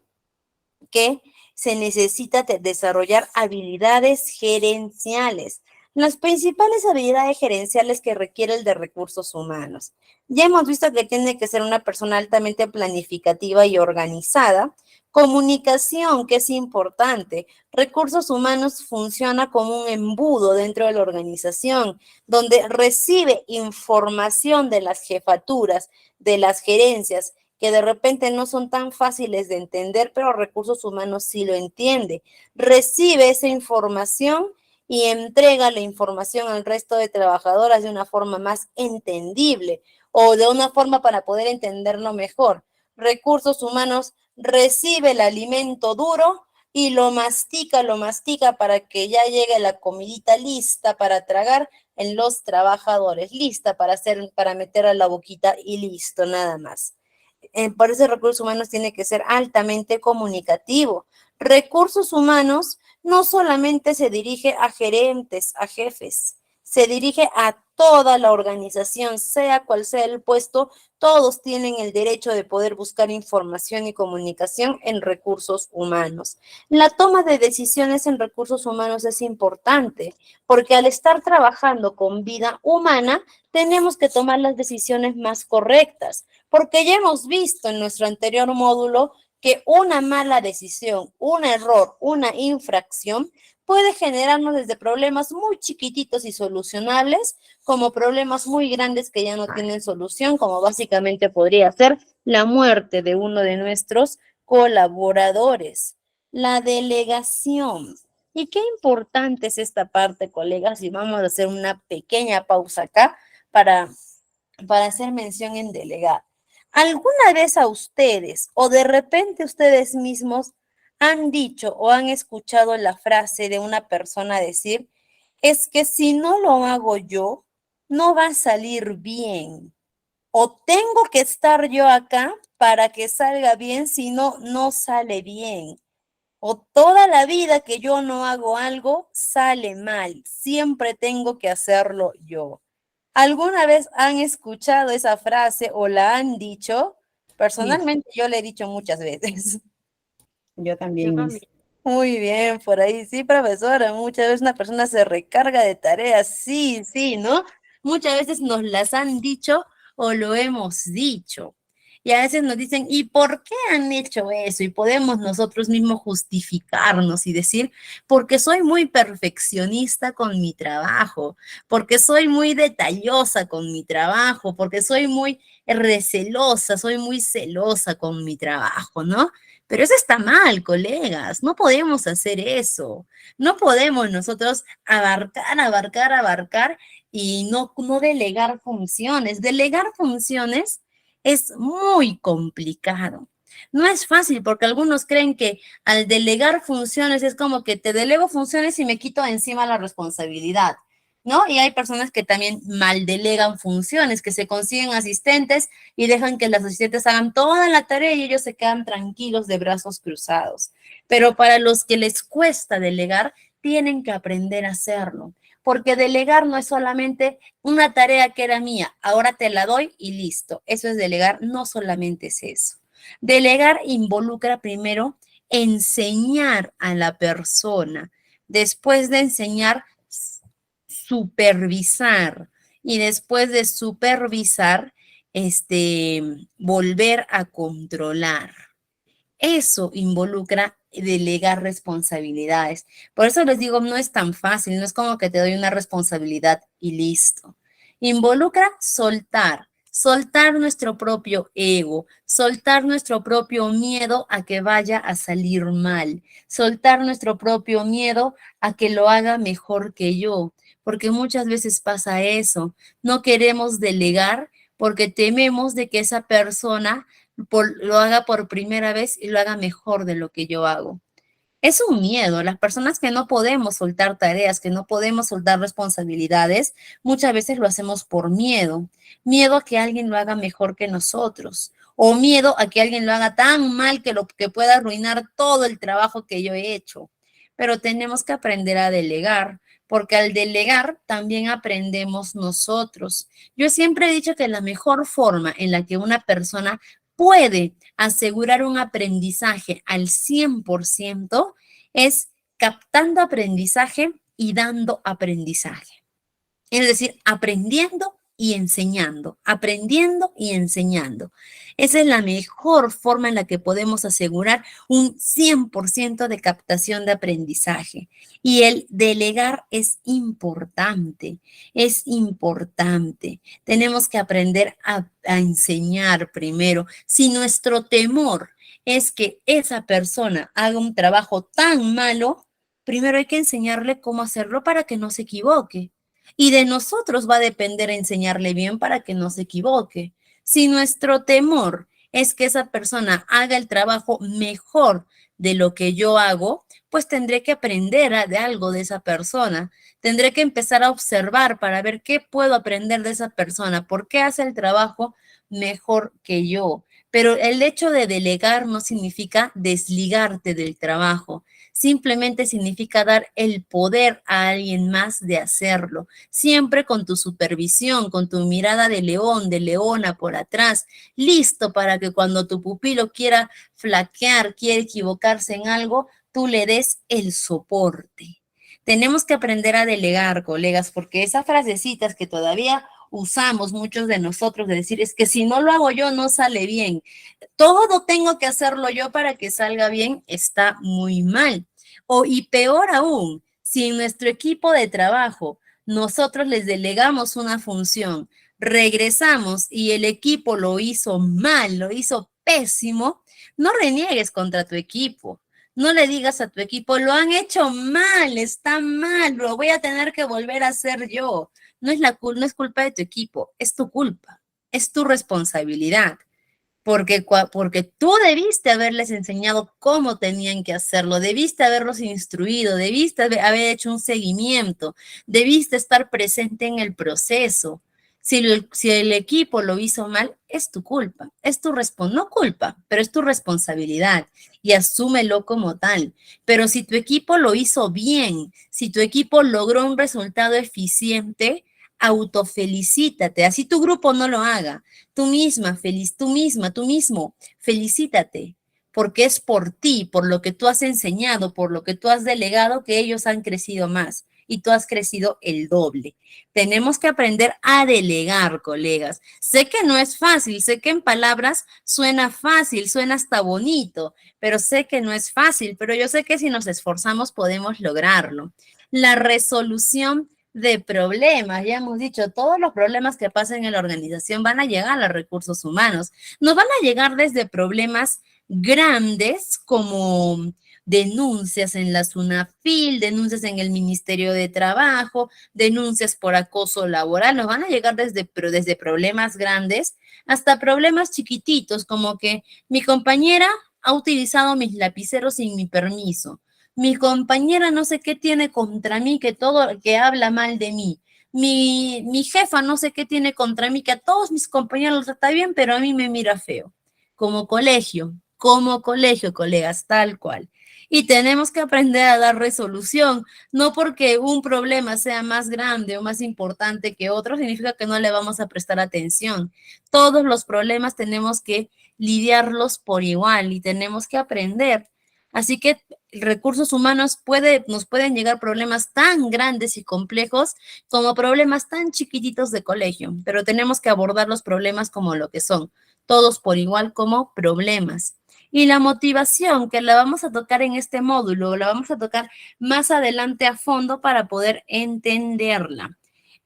A: que se necesita desarrollar habilidades gerenciales. Las principales habilidades gerenciales que requiere el de recursos humanos. Ya hemos visto que tiene que ser una persona altamente planificativa y organizada. Comunicación, que es importante. Recursos humanos funciona como un embudo dentro de la organización, donde recibe información de las jefaturas, de las gerencias, que de repente no son tan fáciles de entender, pero recursos humanos sí lo entiende. Recibe esa información y entrega la información al resto de trabajadoras de una forma más entendible o de una forma para poder entenderlo mejor. Recursos humanos recibe el alimento duro y lo mastica para que ya llegue la comidita lista para tragar en los trabajadores, lista para meter a la boquita y listo, nada más. Por eso recursos humanos tiene que ser altamente comunicativo. Recursos humanos no solamente se dirige a gerentes, a jefes, se dirige a toda la organización, sea cual sea el puesto, todos tienen el derecho de poder buscar información y comunicación en recursos humanos. La toma de decisiones en recursos humanos es importante porque al estar trabajando con vida humana, tenemos que tomar las decisiones más correctas, porque ya hemos visto en nuestro anterior módulo que una mala decisión, un error, una infracción puede generarnos desde problemas muy chiquititos y solucionables, como problemas muy grandes que ya no tienen solución, como básicamente podría ser la muerte de uno de nuestros colaboradores. La delegación. Y qué importante es esta parte, colegas, y vamos a hacer una pequeña pausa acá para hacer mención en delegar. ¿Alguna vez a ustedes o de repente ustedes mismos han dicho o han escuchado la frase de una persona decir, es que si no lo hago yo, no va a salir bien? O tengo que estar yo acá para que salga bien, si no, no sale bien. O toda la vida que yo no hago algo, sale mal. Siempre tengo que hacerlo yo. ¿Alguna vez han escuchado esa frase o la han dicho?
B: Sí,
A: Personalmente yo la he dicho muchas veces.
C: Yo
B: yo
C: también, Miss.
B: también.
A: Muy bien, por ahí sí, profesora. Muchas veces una persona se recarga de tareas. Sí, sí, ¿no? Muchas veces nos las han dicho o lo hemos dicho. Y a veces nos dicen, ¿y por qué han hecho eso? Y podemos nosotros mismos justificarnos y decir, porque soy muy perfeccionista con mi trabajo, porque soy muy detallosa con mi trabajo, porque soy muy recelosa, soy muy celosa con mi trabajo, ¿no? Pero eso está mal, colegas. No podemos hacer eso. No podemos nosotros abarcar y no delegar funciones. Delegar funciones es muy complicado. No es fácil porque algunos creen que al delegar funciones es como que te delego funciones y me quito encima la responsabilidad. ¿no? Y hay personas que también mal delegan funciones, que se consiguen asistentes y dejan que las asistentes hagan toda la tarea y ellos se quedan tranquilos de brazos cruzados. Pero para los que les cuesta delegar, tienen que aprender a hacerlo, porque delegar no es solamente una tarea que era mía, ahora te la doy y listo. Eso es delegar, no solamente es eso. Delegar involucra primero enseñar a la persona, después de enseñar, supervisar y después de supervisar, volver a controlar. Eso involucra delegar responsabilidades. Por eso les digo, no es tan fácil, no es como que te doy una responsabilidad y listo. Involucra soltar, soltar nuestro propio ego, soltar nuestro propio miedo a que vaya a salir mal, soltar nuestro propio miedo a que lo haga mejor que yo, porque muchas veces pasa eso. No queremos delegar porque tememos de que esa persona lo haga por primera vez y lo haga mejor de lo que yo hago. Es un miedo. Las personas que no podemos soltar tareas, que no podemos soltar responsabilidades, muchas veces lo hacemos por miedo. Miedo a que alguien lo haga mejor que nosotros. O miedo a que alguien lo haga tan mal que lo que pueda arruinar todo el trabajo que yo he hecho. Pero tenemos que aprender a delegar, porque al delegar también aprendemos nosotros. Yo siempre he dicho que la mejor forma en la que una persona puede asegurar un aprendizaje al 100% es captando aprendizaje y dando aprendizaje. Es decir, aprendiendo y enseñando. Esa es la mejor forma en la que podemos asegurar un 100% de captación de aprendizaje. Y el delegar es importante, es importante. Tenemos que aprender a enseñar primero. Si nuestro temor es que esa persona haga un trabajo tan malo, primero hay que enseñarle cómo hacerlo para que no se equivoque. Y de nosotros va a depender enseñarle bien para que no se equivoque. Si nuestro temor es que esa persona haga el trabajo mejor de lo que yo hago, pues tendré que aprender de algo de esa persona. Tendré que empezar a observar para ver qué puedo aprender de esa persona, por qué hace el trabajo mejor que yo. Pero el hecho de delegar no significa desligarte del trabajo. Simplemente significa dar el poder a alguien más de hacerlo, siempre con tu supervisión, con tu mirada de león, de leona por atrás, listo para que cuando tu pupilo quiera flaquear, quiera equivocarse en algo, tú le des el soporte. Tenemos que aprender a delegar, colegas, porque esas frasecitas que todavía usamos muchos de nosotros de decir, es que si no lo hago yo, no sale bien. Todo tengo que hacerlo yo para que salga bien, está muy mal. Y peor aún, si en nuestro equipo de trabajo nosotros les delegamos una función, regresamos y el equipo lo hizo mal, lo hizo pésimo, no reniegues contra tu equipo. No le digas a tu equipo, lo han hecho mal, está mal, lo voy a tener que volver a hacer yo. No es culpa de tu equipo, es tu culpa, es tu responsabilidad. Porque tú debiste haberles enseñado cómo tenían que hacerlo, debiste haberlos instruido, debiste haber hecho un seguimiento, debiste estar presente en el proceso. Si el equipo lo hizo mal, es tu culpa, no culpa, pero es tu responsabilidad y asúmelo como tal. Pero si tu equipo lo hizo bien, si tu equipo logró un resultado eficiente, autofelicítate, así tu grupo no lo haga. Tú misma, tú mismo, felicítate, porque es por ti, por lo que tú has enseñado, por lo que tú has delegado, que ellos han crecido más y tú has crecido el doble. Tenemos que aprender a delegar, colegas. Sé que no es fácil, sé que en palabras suena fácil, suena hasta bonito, pero sé que no es fácil, pero yo sé que si nos esforzamos podemos lograrlo. La resolución de problemas. Ya hemos dicho, todos los problemas que pasen en la organización van a llegar a los recursos humanos. Nos van a llegar desde problemas grandes como denuncias en la SUNAFIL, denuncias en el Ministerio de Trabajo, denuncias por acoso laboral. Nos van a llegar desde problemas grandes hasta problemas chiquititos como que mi compañera ha utilizado mis lapiceros sin mi permiso. Mi compañera no sé qué tiene contra mí, que habla mal de mí. mi jefa no sé qué tiene contra mí, que a todos mis compañeros los trata bien, pero a mí me mira feo. Como colegio, colegas, tal cual. Y tenemos que aprender a dar resolución. No porque un problema sea más grande o más importante que otro, significa que no le vamos a prestar atención. Todos los problemas tenemos que lidiarlos por igual y tenemos que aprender. Así que recursos humanos nos pueden llegar problemas tan grandes y complejos como problemas tan chiquititos de colegio, pero tenemos que abordar los problemas como lo que son, todos por igual como problemas. Y la motivación, que la vamos a tocar en este módulo, la vamos a tocar más adelante a fondo para poder entenderla.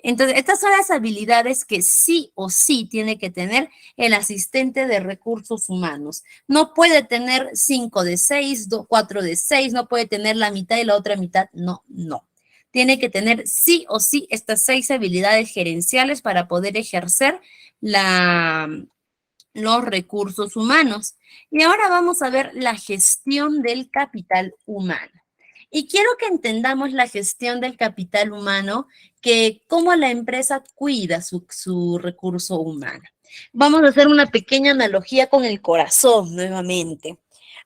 A: Entonces, estas son las habilidades que sí o sí tiene que tener el asistente de recursos humanos. No puede tener 5 de 6, 4 de 6, no puede tener la mitad y la otra mitad. No, no. Tiene que tener sí o sí estas 6 habilidades gerenciales para poder ejercer los recursos humanos. Y ahora vamos a ver la gestión del capital humano. Y quiero que entendamos la gestión del capital humano, que cómo la empresa cuida su recurso humano. Vamos a hacer una pequeña analogía con el corazón nuevamente.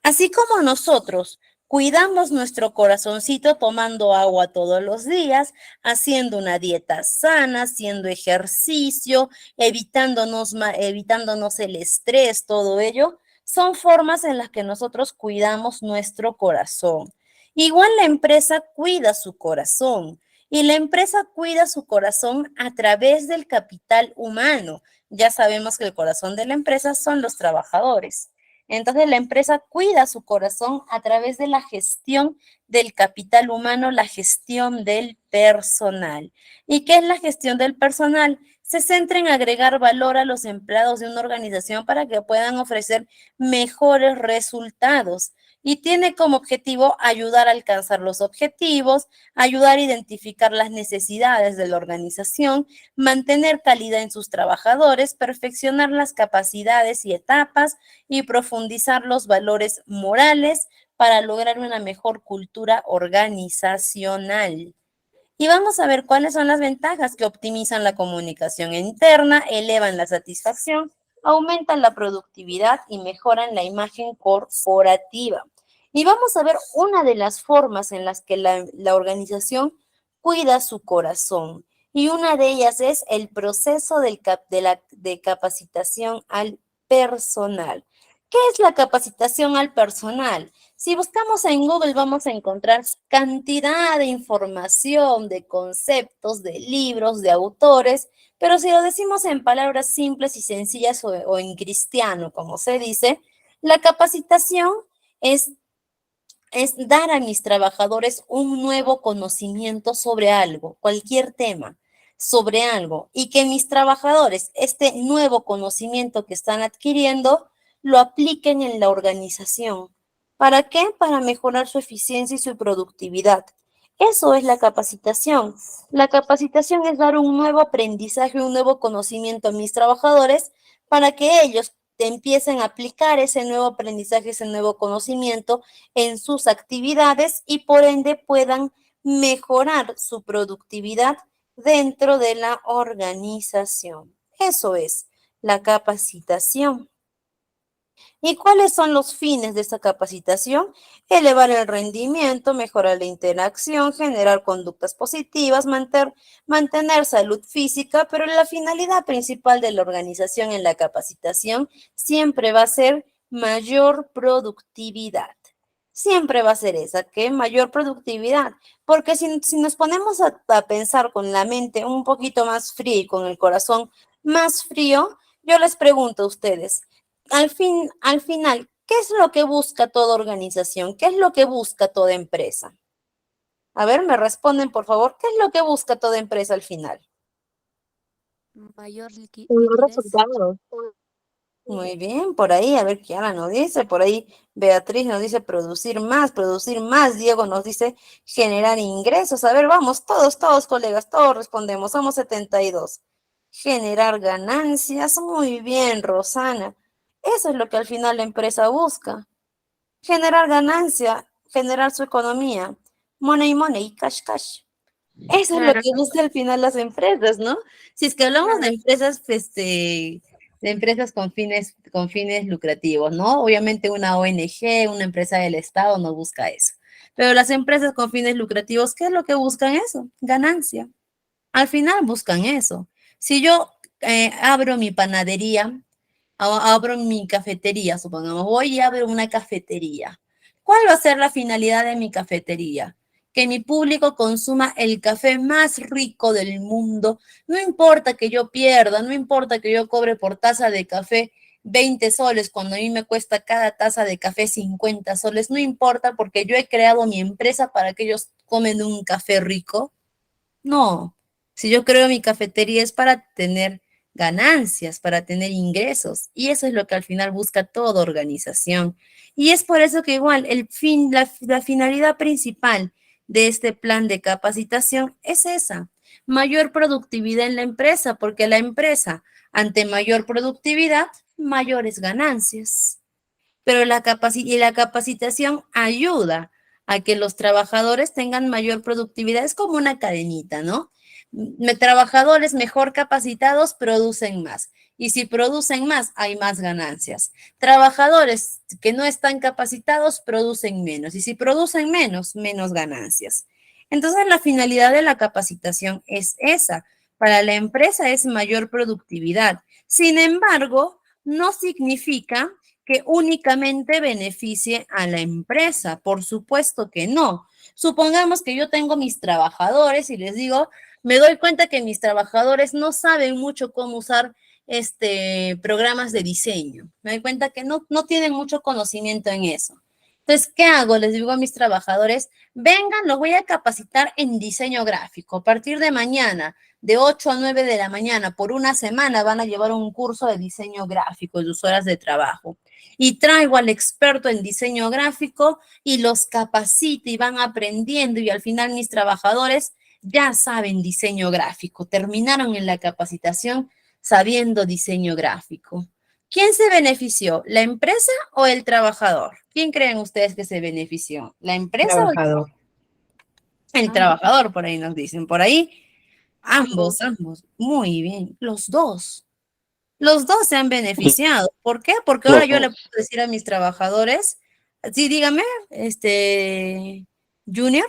A: Así como nosotros cuidamos nuestro corazoncito tomando agua todos los días, haciendo una dieta sana, haciendo ejercicio, evitándonos el estrés, todo ello, son formas en las que nosotros cuidamos nuestro corazón. Igual la empresa cuida su corazón y la empresa cuida su corazón a través del capital humano. Ya sabemos que el corazón de la empresa son los trabajadores. Entonces la empresa cuida su corazón a través de la gestión del capital humano, la gestión del personal. ¿Y qué es la gestión del personal? Se centra en agregar valor a los empleados de una organización para que puedan ofrecer mejores resultados. Y tiene como objetivo ayudar a alcanzar los objetivos, ayudar a identificar las necesidades de la organización, mantener calidad en sus trabajadores, perfeccionar las capacidades y etapas y profundizar los valores morales para lograr una mejor cultura organizacional. Y vamos a ver cuáles son las ventajas que optimizan la comunicación interna, elevan la satisfacción, aumentan la productividad y mejoran la imagen corporativa. Y vamos a ver una de las formas en las que la organización cuida su corazón. Y una de ellas es el proceso de capacitación al personal. ¿Qué es la capacitación al personal? Si buscamos en Google vamos a encontrar cantidad de información, de conceptos, de libros, de autores, pero si lo decimos en palabras simples y sencillas o en cristiano, como se dice, la capacitación es dar a mis trabajadores un nuevo conocimiento sobre algo, cualquier tema, sobre algo, y que mis trabajadores, este nuevo conocimiento que están adquiriendo, lo apliquen en la organización. ¿Para qué? Para mejorar su eficiencia y su productividad. Eso es la capacitación. La capacitación es dar un nuevo aprendizaje, un nuevo conocimiento a mis trabajadores para que ellos empiecen a aplicar ese nuevo aprendizaje, ese nuevo conocimiento en sus actividades y por ende puedan mejorar su productividad dentro de la organización. Eso es la capacitación. ¿Y cuáles son los fines de esta capacitación? Elevar el rendimiento, mejorar la interacción, generar conductas positivas, mantener salud física, pero la finalidad principal de la organización en la capacitación siempre va a ser mayor productividad. Siempre va a ser esa, que mayor productividad. Porque si nos ponemos a pensar con la mente un poquito más fría y con el corazón más frío, yo les pregunto a ustedes, al final, ¿qué es lo que busca toda organización? ¿Qué es lo que busca toda empresa? A ver, me responden, por favor, ¿qué es lo que busca toda empresa al final?
C: Mayor
B: Un
C: liquidez.
B: resultado.
A: Muy bien, por ahí, a ver, Kiara nos dice, por ahí Beatriz nos dice producir más, Diego nos dice generar ingresos. A ver, vamos, todos, colegas, todos respondemos, somos 72. Generar ganancias, muy bien, Rosana. Eso es lo que al final la empresa busca. Generar ganancia, generar su economía. Money, money, cash, cash. Eso es lo
B: Claro,
A: que buscan al final las empresas, ¿no? Si es que hablamos de
B: claro.
A: empresas, de empresas con fines lucrativos, ¿no? Obviamente una ONG, una empresa del Estado no busca eso. Pero las empresas con fines lucrativos, ¿qué es lo que buscan eso? Ganancia. Al final buscan eso. Si yo abro mi panadería, abro mi cafetería, supongamos, voy y abro una cafetería. ¿Cuál va a ser la finalidad de mi cafetería? Que mi público consuma el café más rico del mundo. No importa que yo pierda, no importa que yo cobre por taza de café 20 soles cuando a mí me cuesta cada taza de café 50 soles. No importa porque yo he creado mi empresa para que ellos comen un café rico. No, si yo creo mi cafetería es para tener ganancias, para tener ingresos, y eso es lo que al final busca toda organización. Y es por eso que igual la finalidad principal de este plan de capacitación es esa, mayor productividad en la empresa, porque la empresa, ante mayor productividad, mayores ganancias. Pero la capacitación ayuda a que los trabajadores tengan mayor productividad. Es como una cadenita, ¿no? Trabajadores mejor capacitados producen más. Y si producen más, hay más ganancias. Trabajadores que no están capacitados producen menos. Y si producen menos, menos ganancias. Entonces, la finalidad de la capacitación es esa. Para la empresa es mayor productividad. Sin embargo, no significa que únicamente beneficie a la empresa. Por supuesto que no. Supongamos que yo tengo mis trabajadores y les digo, me doy cuenta que mis trabajadores no saben mucho cómo usar programas de diseño. Me doy cuenta que no tienen mucho conocimiento en eso. Entonces, ¿qué hago? Les digo a mis trabajadores, vengan, los voy a capacitar en diseño gráfico. A partir de mañana, de 8 a 9 de la mañana, por una semana van a llevar un curso de diseño gráfico de sus horas de trabajo. Y traigo al experto en diseño gráfico y los capacito y van aprendiendo y al final mis trabajadores ya saben diseño gráfico, terminaron en la capacitación sabiendo diseño gráfico. ¿Quién se benefició? ¿La empresa o el trabajador? ¿Quién creen ustedes que se benefició? ¿La empresa o
C: Trabajador.
A: el
B: Ambos,
A: trabajador? Por ahí nos dicen. Por ahí, ambos,
B: ambos.
A: ambos. Muy bien. Los dos. Los dos se han beneficiado. ¿Por qué? Porque ahora
C: Los
A: yo le puedo
C: dos.
A: decir a mis trabajadores, sí, dígame, Junior,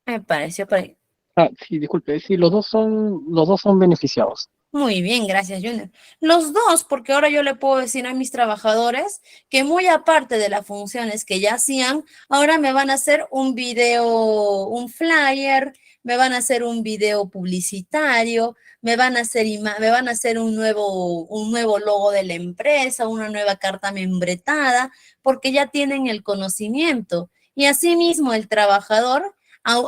A: me pareció por ahí.
C: Ah, sí, disculpe, sí, los dos son beneficiados.
A: Muy bien, gracias, Junior. Los dos, porque ahora yo le puedo decir a mis trabajadores que muy aparte de las funciones que ya hacían, ahora me van a hacer un video, un flyer, me van a hacer un video publicitario, me van a hacer un nuevo logo de la empresa, una nueva carta membretada, porque ya tienen el conocimiento. Y asimismo el trabajador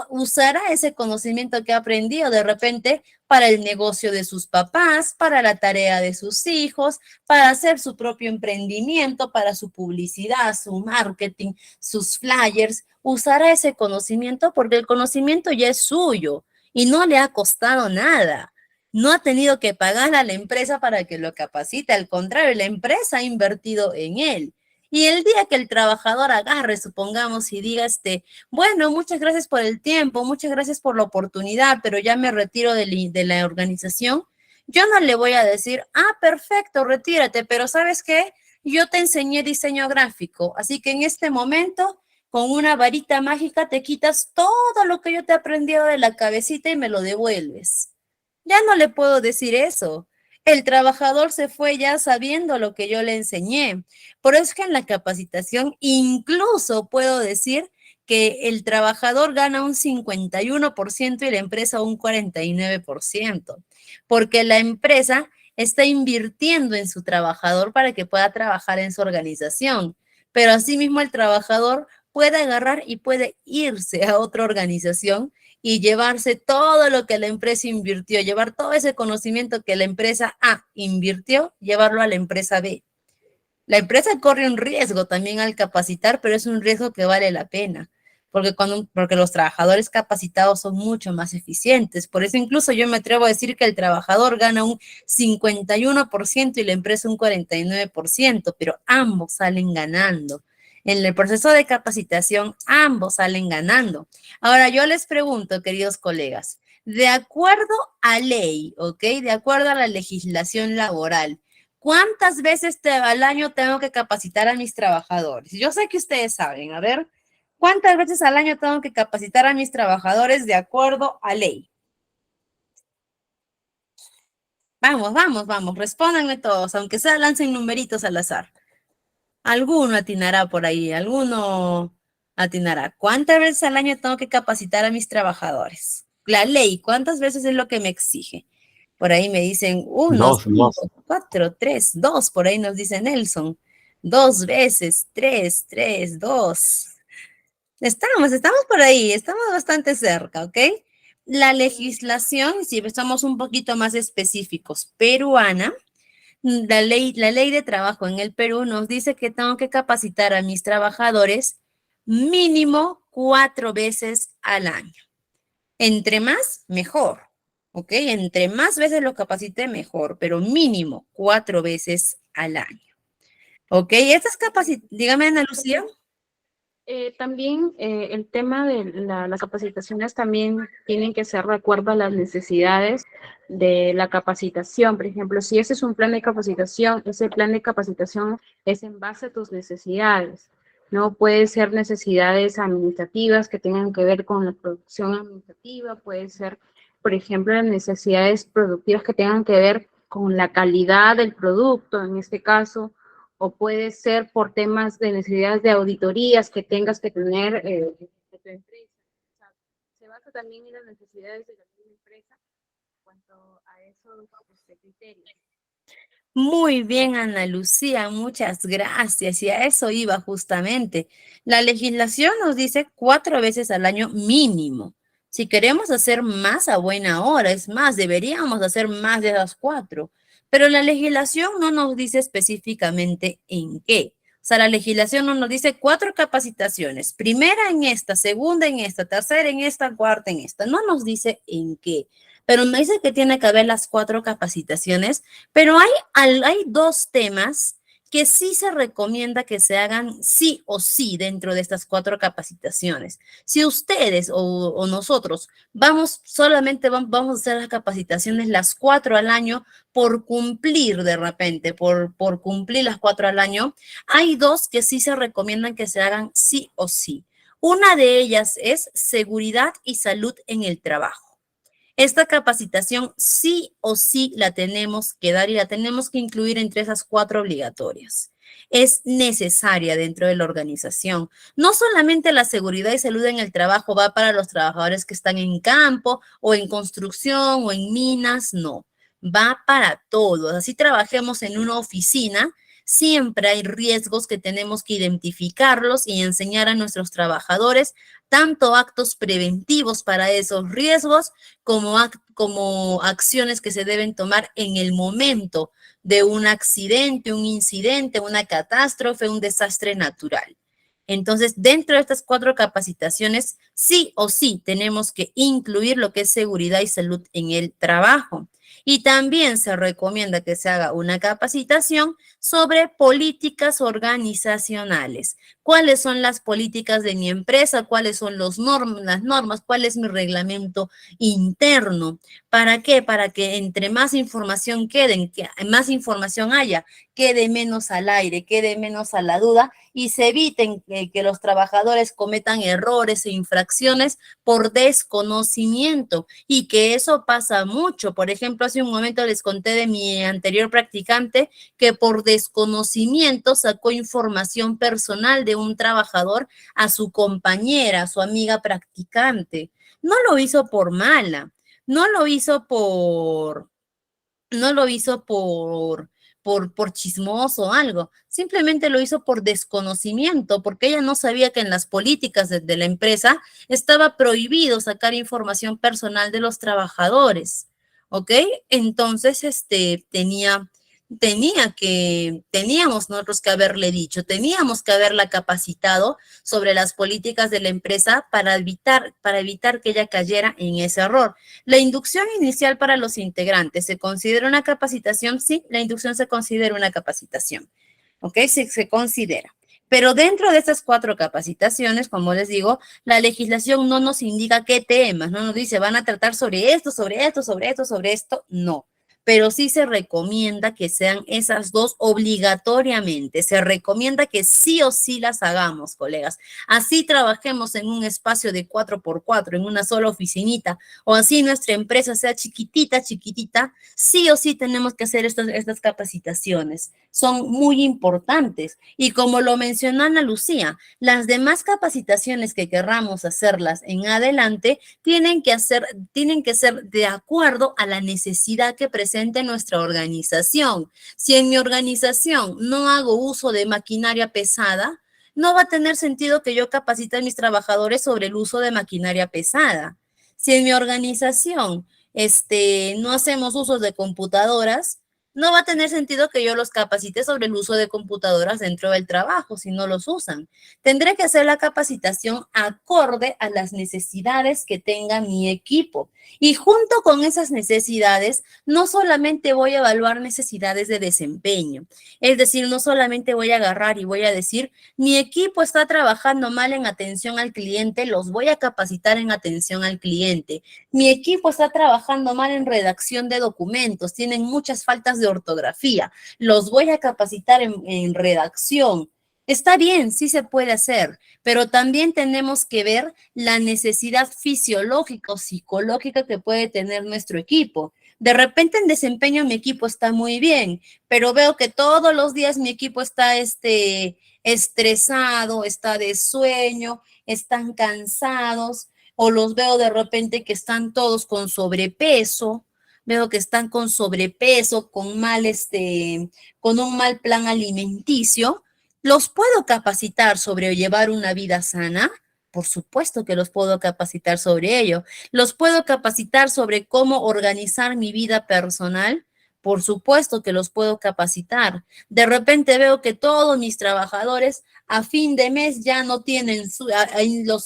A: usará ese conocimiento que ha aprendido de repente para el negocio de sus papás, para la tarea de sus hijos, para hacer su propio emprendimiento, para su publicidad, su marketing, sus flyers. Usará ese conocimiento porque el conocimiento ya es suyo y no le ha costado nada. No ha tenido que pagar a la empresa para que lo capacite, al contrario, la empresa ha invertido en él. Y el día que el trabajador agarre, supongamos, y diga, bueno, muchas gracias por el tiempo, muchas gracias por la oportunidad, pero ya me retiro de la organización. Yo no le voy a decir, perfecto, retírate, pero ¿sabes qué? Yo te enseñé diseño gráfico, así que en este momento, con una varita mágica, te quitas todo lo que yo te he aprendido de la cabecita y me lo devuelves. Ya no le puedo decir eso. El trabajador se fue ya sabiendo lo que yo le enseñé. Por eso es que en la capacitación incluso puedo decir que el trabajador gana un 51% y la empresa un 49%, porque la empresa está invirtiendo en su trabajador para que pueda trabajar en su organización, pero asimismo el trabajador puede agarrar y puede irse a otra organización y llevarse todo lo que la empresa invirtió, llevar todo ese conocimiento que la empresa A invirtió, llevarlo a la empresa B. La empresa corre un riesgo también al capacitar, pero es un riesgo que vale la pena, porque los trabajadores capacitados son mucho más eficientes. Por eso incluso yo me atrevo a decir que el trabajador gana un 51% y la empresa un 49%, pero ambos salen ganando. En el proceso de capacitación, ambos salen ganando. Ahora, yo les pregunto, queridos colegas, de acuerdo a ley, ¿ok? De acuerdo a la legislación laboral, ¿cuántas veces al año tengo que capacitar a mis trabajadores? Yo sé que ustedes saben, a ver, ¿cuántas veces al año tengo que capacitar a mis trabajadores de acuerdo a ley? Vamos, vamos, vamos, respóndanme todos, aunque sea lancen numeritos al azar. Alguno atinará por ahí, alguno atinará. ¿Cuántas veces al año tengo que capacitar a mis trabajadores? La ley, ¿cuántas veces es lo que me exige? Por ahí me dicen uno,
C: Dos, dos.
A: 5, 4, 3, 2, por ahí nos dice Nelson. 2 veces, 3, 3, 2. Estamos por ahí, estamos bastante cerca, ¿ok? La legislación, si estamos un poquito más específicos, peruana, la ley de trabajo en el Perú nos dice que tengo que capacitar a mis trabajadores mínimo 4 veces al año. Entre más, mejor. ¿Ok? Entre más veces lo capacite, mejor, pero mínimo 4 veces al año. ¿Ok? Estas dígame, Ana Lucía.
B: También el tema de las capacitaciones también tienen que ser de acuerdo a las necesidades de la capacitación. Por ejemplo, si ese es un plan de capacitación, ese plan de capacitación es en base a tus necesidades. No puede ser necesidades administrativas que tengan que ver con la producción administrativa, puede ser, por ejemplo, las necesidades productivas que tengan que ver con la calidad del producto, en este caso, o puede ser por temas de necesidades de auditorías que tengas que tener de tu empresa. O sea, se basa también en las necesidades de la empresa en cuanto a esos criterios.
A: Muy bien, Ana Lucía, muchas gracias. Y a eso iba justamente. La legislación nos dice 4 veces al año mínimo. Si queremos hacer más a buena hora, es más, deberíamos hacer más de las 4. Pero la legislación no nos dice específicamente en qué. O sea, la legislación no nos dice 4 capacitaciones. Primera en esta, segunda en esta, tercera en esta, cuarta en esta. No nos dice en qué. Pero me dice que tiene que haber las 4 capacitaciones, pero hay 2 temas que sí se recomienda que se hagan sí o sí dentro de estas 4 capacitaciones. Si ustedes o nosotros solamente vamos a hacer las capacitaciones las 4 al año por cumplir de repente, por cumplir las 4 al año, hay 2 que sí se recomiendan que se hagan sí o sí. Una de ellas es seguridad y salud en el trabajo. Esta capacitación sí o sí la tenemos que dar y la tenemos que incluir entre esas 4 obligatorias. Es necesaria dentro de la organización. No solamente la seguridad y salud en el trabajo va para los trabajadores que están en campo o en construcción o en minas, no. Va para todos. Así trabajemos en una oficina, siempre hay riesgos que tenemos que identificarlos y enseñar a nuestros trabajadores tanto actos preventivos para esos riesgos como acciones que se deben tomar en el momento de un accidente, un incidente, una catástrofe, un desastre natural. Entonces, dentro de estas 4 capacitaciones, sí o sí tenemos que incluir lo que es seguridad y salud en el trabajo. Y también se recomienda que se haga una capacitación sobre políticas organizacionales. ¿Cuáles son las políticas de mi empresa? ¿Cuáles son las normas? ¿Cuál es mi reglamento interno? ¿Para qué? Para que entre más información más información haya, quede menos al aire, quede menos a la duda y se eviten que los trabajadores cometan errores e infracciones por desconocimiento y que eso pasa mucho. Por ejemplo, hace un momento les conté de mi anterior practicante que por desconocimiento sacó información personal de un trabajador a su compañera, a su amiga practicante. No lo hizo por mala, no lo hizo por chismoso o algo, simplemente lo hizo por desconocimiento, porque ella no sabía que en las políticas de la empresa estaba prohibido sacar información personal de los trabajadores, ¿ok? Entonces, teníamos nosotros que haberle dicho, teníamos que haberla capacitado sobre las políticas de la empresa para evitar que ella cayera en ese error. La inducción inicial para los integrantes, ¿se considera una capacitación? Sí, la inducción se considera una capacitación, ¿ok? Se considera. Pero dentro de estas 4 capacitaciones, como les digo, la legislación no nos indica qué temas, no nos dice van a tratar sobre esto, sobre esto, sobre esto, sobre esto, no. Pero sí se recomienda que sean esas 2 obligatoriamente. Se recomienda que sí o sí las hagamos, colegas. Así trabajemos en un espacio de 4x4, en una sola oficinita, o así nuestra empresa sea chiquitita, chiquitita, sí o sí tenemos que hacer estas capacitaciones. Son muy importantes. Y como lo mencionó Ana Lucía, las demás capacitaciones que querramos hacerlas en adelante tienen que ser de acuerdo a la necesidad que presente nuestra organización. Si en mi organización no hago uso de maquinaria pesada, no va a tener sentido que yo capacite a mis trabajadores sobre el uso de maquinaria pesada. Si en mi organización no hacemos uso de computadoras, no va a tener sentido que yo los capacite sobre el uso de computadoras dentro del trabajo si no los usan. Tendré que hacer la capacitación acorde a las necesidades que tenga mi equipo. Y junto con esas necesidades, no solamente voy a evaluar necesidades de desempeño. Es decir, no solamente voy a agarrar y voy a decir, mi equipo está trabajando mal en atención al cliente, los voy a capacitar en atención al cliente. Mi equipo está trabajando mal en redacción de documentos, tienen muchas faltas de ortografía, los voy a capacitar en redacción. Está bien, sí se puede hacer, pero también tenemos que ver la necesidad fisiológica o psicológica que puede tener nuestro equipo. De repente en desempeño mi equipo está muy bien, pero veo que todos los días mi equipo está estresado, está de sueño, están cansados, o los veo de repente que están todos con sobrepeso, veo que están con sobrepeso, con un mal plan alimenticio. ¿Los puedo capacitar sobre llevar una vida sana? Por supuesto que los puedo capacitar sobre ello. ¿Los puedo capacitar sobre cómo organizar mi vida personal? Por supuesto que los puedo capacitar. De repente veo que todos mis trabajadores a fin de mes ya no tienen,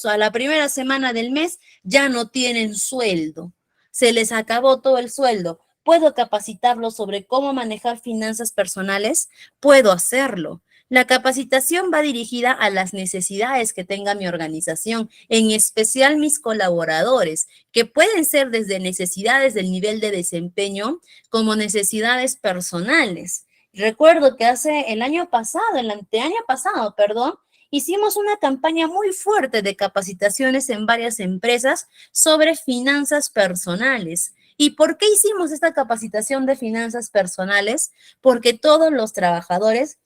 A: a la primera semana del mes ya no tienen sueldo. Se les acabó todo el sueldo. ¿Puedo capacitarlos sobre cómo manejar finanzas personales? Puedo hacerlo. La capacitación va dirigida a las necesidades que tenga mi organización, en especial mis colaboradores, que pueden ser desde necesidades del nivel de desempeño como necesidades personales. Recuerdo que el anteaño pasado, perdón, hicimos una campaña muy fuerte de capacitaciones en varias empresas sobre finanzas personales. ¿Y por qué hicimos esta capacitación de finanzas personales? Porque todos los trabajadores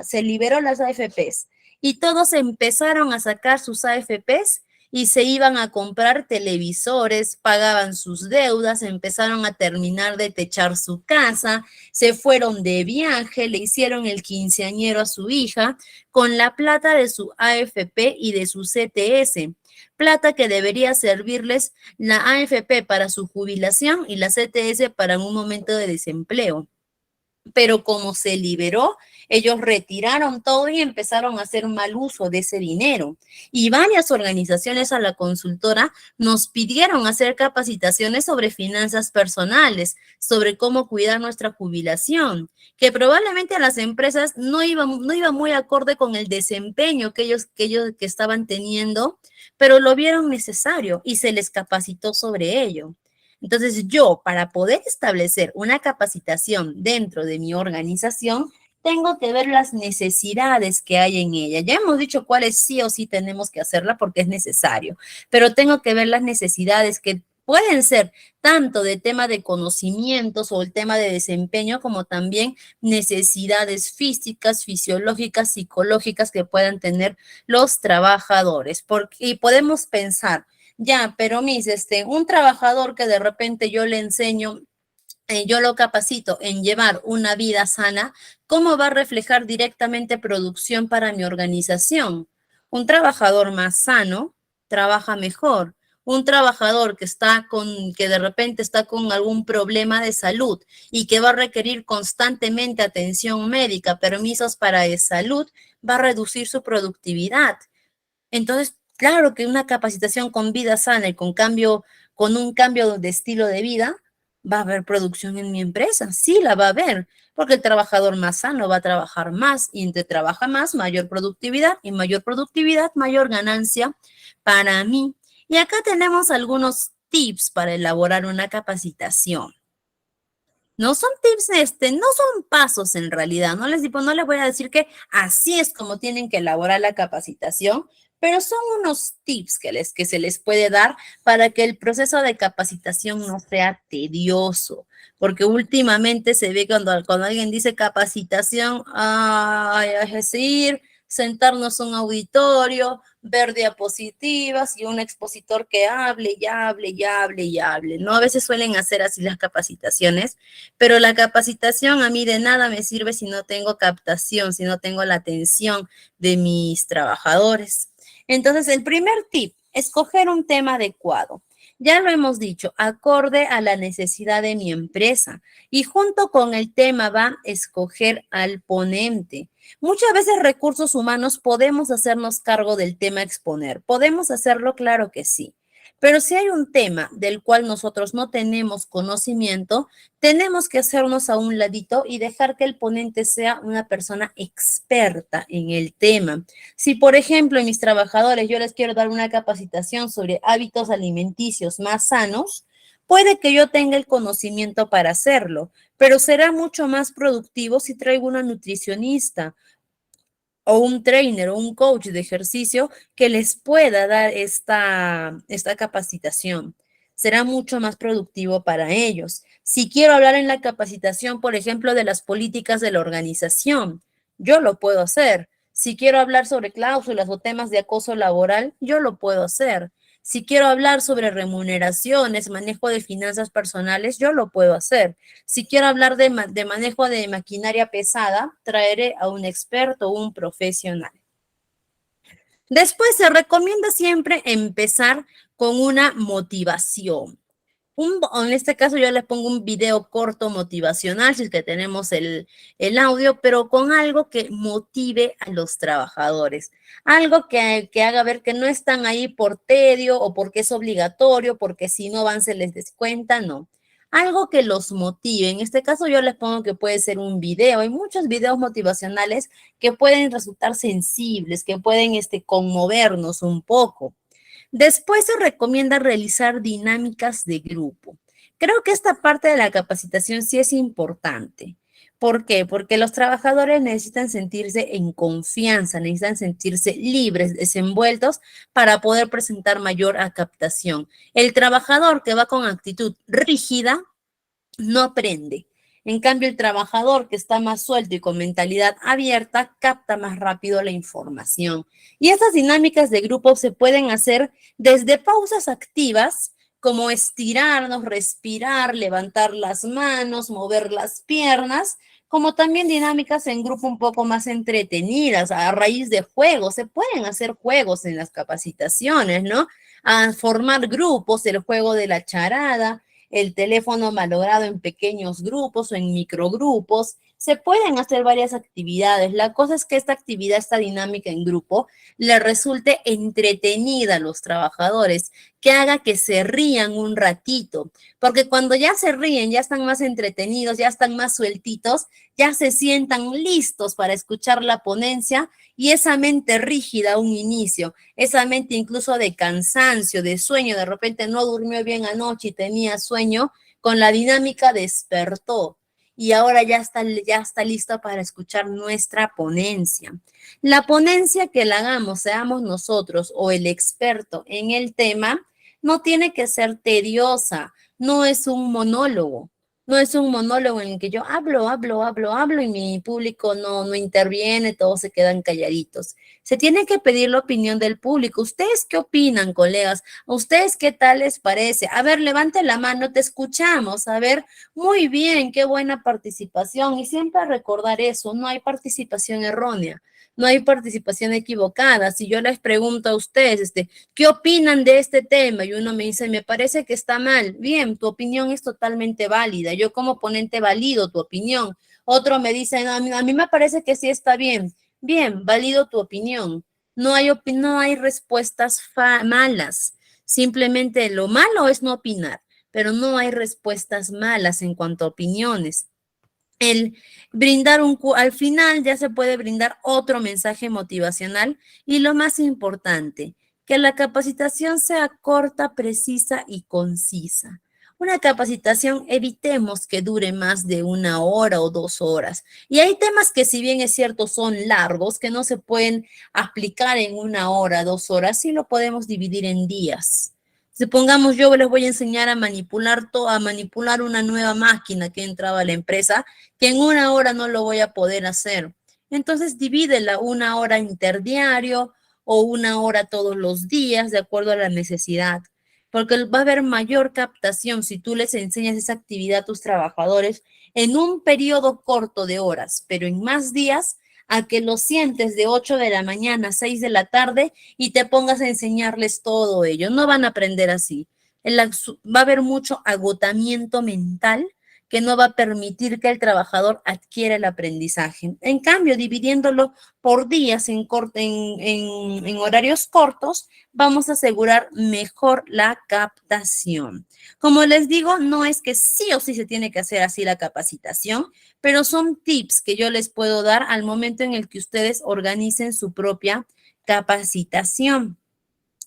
A: se liberó las AFPs y todos empezaron a sacar sus AFPs y se iban a comprar televisores, pagaban sus deudas, empezaron a terminar de techar su casa, se fueron de viaje, le hicieron el quinceañero a su hija con la plata de su AFP y de su CTS. Plata que debería servirles la AFP para su jubilación y la CTS para un momento de desempleo. Pero como se liberó, ellos retiraron todo y empezaron a hacer mal uso de ese dinero. Y varias organizaciones a la consultora nos pidieron hacer capacitaciones sobre finanzas personales, sobre cómo cuidar nuestra jubilación, que probablemente a las empresas no iba muy acorde con el desempeño que ellos estaban teniendo, pero lo vieron necesario y se les capacitó sobre ello. Entonces, yo, para poder establecer una capacitación dentro de mi organización, tengo que ver las necesidades que hay en ella. Ya hemos dicho cuáles sí o sí tenemos que hacerla porque es necesario, pero tengo que ver las necesidades que pueden ser tanto de tema de conocimientos o el tema de desempeño, como también necesidades físicas, fisiológicas, psicológicas que puedan tener los trabajadores. Y podemos pensar, ya, pero un trabajador que de repente yo le enseño, yo lo capacito en llevar una vida sana, ¿cómo va a reflejar directamente producción para mi organización? Un trabajador más sano trabaja mejor. Un trabajador que de repente está con algún problema de salud y que va a requerir constantemente atención médica, permisos para salud, va a reducir su productividad. Entonces, claro que una capacitación con vida sana y con un cambio de estilo de vida ¿Va a haber producción en mi empresa? Sí, la va a haber, porque el trabajador más sano va a trabajar más y entre trabaja más, mayor productividad y mayor productividad, mayor ganancia para mí. Y acá tenemos algunos tips para elaborar una capacitación. No son tips, no son pasos en realidad. No les voy a decir que así es como tienen que elaborar la capacitación, pero son unos tips que se les puede dar para que el proceso de capacitación no sea tedioso. Porque últimamente se ve cuando alguien dice capacitación, es decir, sentarnos en un auditorio, ver diapositivas y un expositor que hable y hable y hable y hable, ¿no? A veces suelen hacer así las capacitaciones, pero la capacitación a mí de nada me sirve si no tengo captación, si no tengo la atención de mis trabajadores. Entonces, el primer tip, escoger un tema adecuado. Ya lo hemos dicho, acorde a la necesidad de mi empresa. Y junto con el tema va escoger al ponente. Muchas veces recursos humanos podemos hacernos cargo del tema a exponer. ¿Podemos hacerlo? Claro que sí. Pero si hay un tema del cual nosotros no tenemos conocimiento, tenemos que hacernos a un ladito y dejar que el ponente sea una persona experta en el tema. Si, por ejemplo, a mis trabajadores yo les quiero dar una capacitación sobre hábitos alimenticios más sanos, puede que yo tenga el conocimiento para hacerlo, pero será mucho más productivo si traigo una nutricionista o un trainer o un coach de ejercicio que les pueda dar esta capacitación. Será mucho más productivo para ellos. Si quiero hablar en la capacitación, por ejemplo, de las políticas de la organización, yo lo puedo hacer. Si quiero hablar sobre cláusulas o temas de acoso laboral, yo lo puedo hacer. Si quiero hablar sobre remuneraciones, manejo de finanzas personales, yo lo puedo hacer. Si quiero hablar de manejo de maquinaria pesada, traeré a un experto o un profesional. Después se recomienda siempre empezar con una motivación. En este caso yo les pongo un video corto motivacional, si es que tenemos el audio, pero con algo que motive a los trabajadores. Algo que haga ver que no están ahí por tedio o porque es obligatorio, porque si no van se les descuenta, no. Algo que los motive. En este caso yo les pongo que puede ser un video. Hay muchos videos motivacionales que pueden resultar sensibles, que pueden conmovernos un poco. Después se recomienda realizar dinámicas de grupo. Creo que esta parte de la capacitación sí es importante. ¿Por qué? Porque los trabajadores necesitan sentirse en confianza, necesitan sentirse libres, desenvueltos para poder presentar mayor captación. El trabajador que va con actitud rígida no aprende. En cambio, el trabajador que está más suelto y con mentalidad abierta capta más rápido la información. Y estas dinámicas de grupo se pueden hacer desde pausas activas, como estirarnos, respirar, levantar las manos, mover las piernas, como también dinámicas en grupo un poco más entretenidas, a raíz de juegos. Se pueden hacer juegos en las capacitaciones, ¿no? A formar grupos, el juego de la charada, el teléfono malogrado en pequeños grupos o en microgrupos. Se pueden hacer varias actividades. La cosa es que esta actividad, esta dinámica en grupo, le resulte entretenida a los trabajadores, que haga que se rían un ratito, porque cuando ya se ríen, ya están más entretenidos, ya están más sueltitos, ya se sientan listos para escuchar la ponencia y esa mente rígida a un inicio, esa mente incluso de cansancio, de sueño, de repente no durmió bien anoche y tenía sueño, con la dinámica despertó y ahora ya está lista para escuchar nuestra ponencia. La ponencia que la hagamos, seamos nosotros o el experto en el tema, no tiene que ser tediosa, no es un monólogo. No es un monólogo en el que yo hablo y mi público no interviene, todos se quedan calladitos. Se tiene que pedir la opinión del público. ¿Ustedes qué opinan, colegas? ¿A ustedes qué tal les parece? A ver, levante la mano, te escuchamos. A ver, muy bien, qué buena participación. Y siempre recordar eso, no hay participación errónea. No hay participación equivocada. Si yo les pregunto a ustedes, ¿qué opinan de este tema? Y uno me dice, me parece que está mal. Bien, tu opinión es totalmente válida. Yo como ponente valido tu opinión. Otro me dice, no, a mí me parece que sí está bien. Bien, válido tu opinión. No hay respuestas malas. Simplemente lo malo es no opinar. pero no hay respuestas malas en cuanto a opiniones. El brindar al final ya se puede brindar otro mensaje motivacional y lo más importante, que la capacitación sea corta, precisa y concisa. Una capacitación evitemos que dure más de 1 hora o 2 horas. Y hay temas que si bien es cierto son largos, que no se pueden aplicar en 1 hora, 2 horas, sí lo podemos dividir en días. Supongamos yo les voy a enseñar a manipular una nueva máquina que entraba a la empresa, que en 1 hora no lo voy a poder hacer. Entonces divídela 1 hora interdiario o 1 hora todos los días de acuerdo a la necesidad, porque va a haber mayor captación si tú les enseñas esa actividad a tus trabajadores en un periodo corto de horas, pero en más días a que lo sientes de 8 de la mañana a 6 de la tarde y te pongas a enseñarles todo ello. No van a aprender así. Va a haber mucho agotamiento mental que no va a permitir que el trabajador adquiera el aprendizaje. En cambio, dividiéndolo por días en horarios cortos, vamos a asegurar mejor la captación. Como les digo, no es que sí o sí se tiene que hacer así la capacitación, pero son tips que yo les puedo dar al momento en el que ustedes organicen su propia capacitación.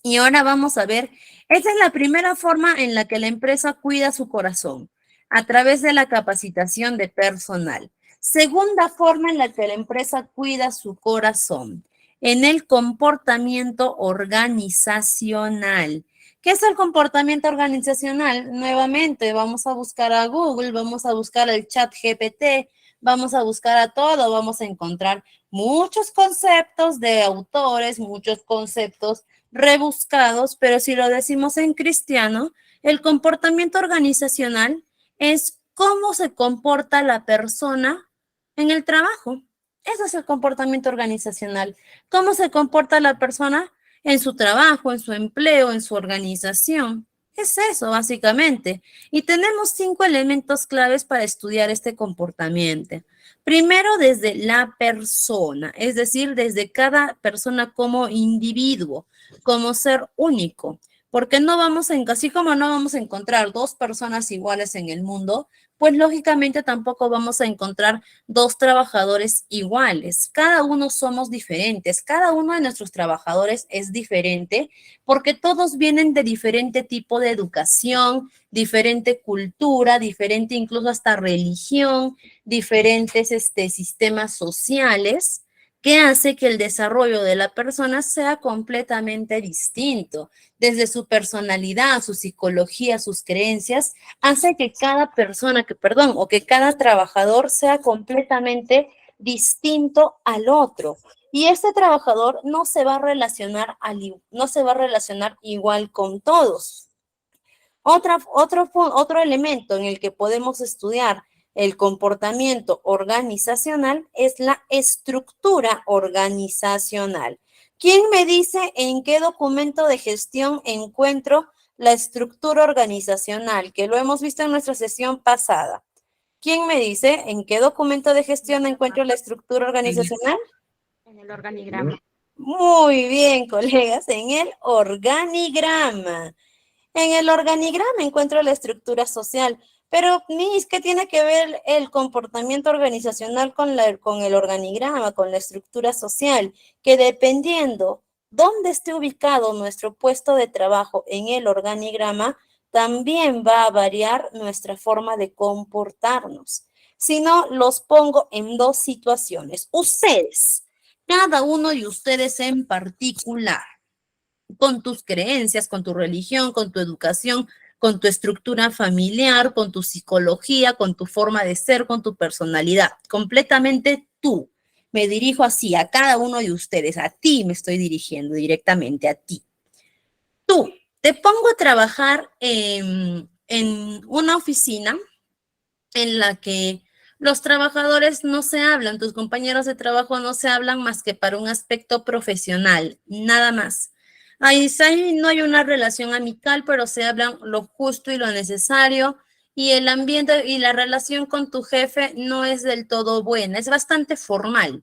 A: Y ahora vamos a ver, esta es la primera forma en la que la empresa cuida su corazón, a través de la capacitación de personal. Segunda forma en la que la empresa cuida su corazón, en el comportamiento organizacional. ¿Qué es el comportamiento organizacional? Nuevamente, vamos a buscar a Google, vamos a buscar el chat GPT, vamos a buscar a todo, vamos a encontrar muchos conceptos de autores, muchos conceptos rebuscados, pero si lo decimos en cristiano, el comportamiento organizacional es cómo se comporta la persona en el trabajo. Ese es el comportamiento organizacional. ¿Cómo se comporta la persona en su trabajo, en su empleo, en su organización? Es eso, básicamente. Y tenemos 5 elementos claves para estudiar este comportamiento. Primero, desde la persona, es decir, desde cada persona como individuo, como ser único. Porque no vamos así como no vamos a encontrar 2 personas iguales en el mundo, pues lógicamente tampoco vamos a encontrar 2 trabajadores iguales. Cada uno somos diferentes, cada uno de nuestros trabajadores es diferente porque todos vienen de diferente tipo de educación, diferente cultura, diferente incluso hasta religión, diferentes sistemas sociales, que hace que el desarrollo de la persona sea completamente distinto. Desde su personalidad, su psicología, sus creencias, hace que cada persona, que cada trabajador sea completamente distinto al otro. Y este trabajador no se va a relacionar igual con todos. Otro elemento en el que podemos estudiar el comportamiento organizacional es la estructura organizacional. ¿Quién me dice en qué documento de gestión encuentro la estructura organizacional? Que lo hemos visto en nuestra sesión pasada. ¿Quién me dice en qué documento de gestión encuentro la estructura organizacional?
B: En el organigrama.
A: Muy bien, colegas, en el organigrama. En el organigrama encuentro la estructura social. Pero, Miss, ¿qué tiene que ver el comportamiento organizacional con el organigrama, con la estructura social? Que dependiendo dónde esté ubicado nuestro puesto de trabajo en el organigrama, también va a variar nuestra forma de comportarnos. Si no, los pongo en 2 situaciones. Ustedes, cada uno de ustedes en particular, con tus creencias, con tu religión, con tu educación, con tu estructura familiar, con tu psicología, con tu forma de ser, con tu personalidad, completamente tú. Me dirijo así a cada uno de ustedes, a ti me estoy dirigiendo directamente, a ti. Tú, te pongo a trabajar en una oficina en la que los trabajadores no se hablan, tus compañeros de trabajo no se hablan más que para un aspecto profesional, nada más. Ahí no hay una relación amical, pero se hablan lo justo y lo necesario, y el ambiente y la relación con tu jefe no es del todo buena, es bastante formal,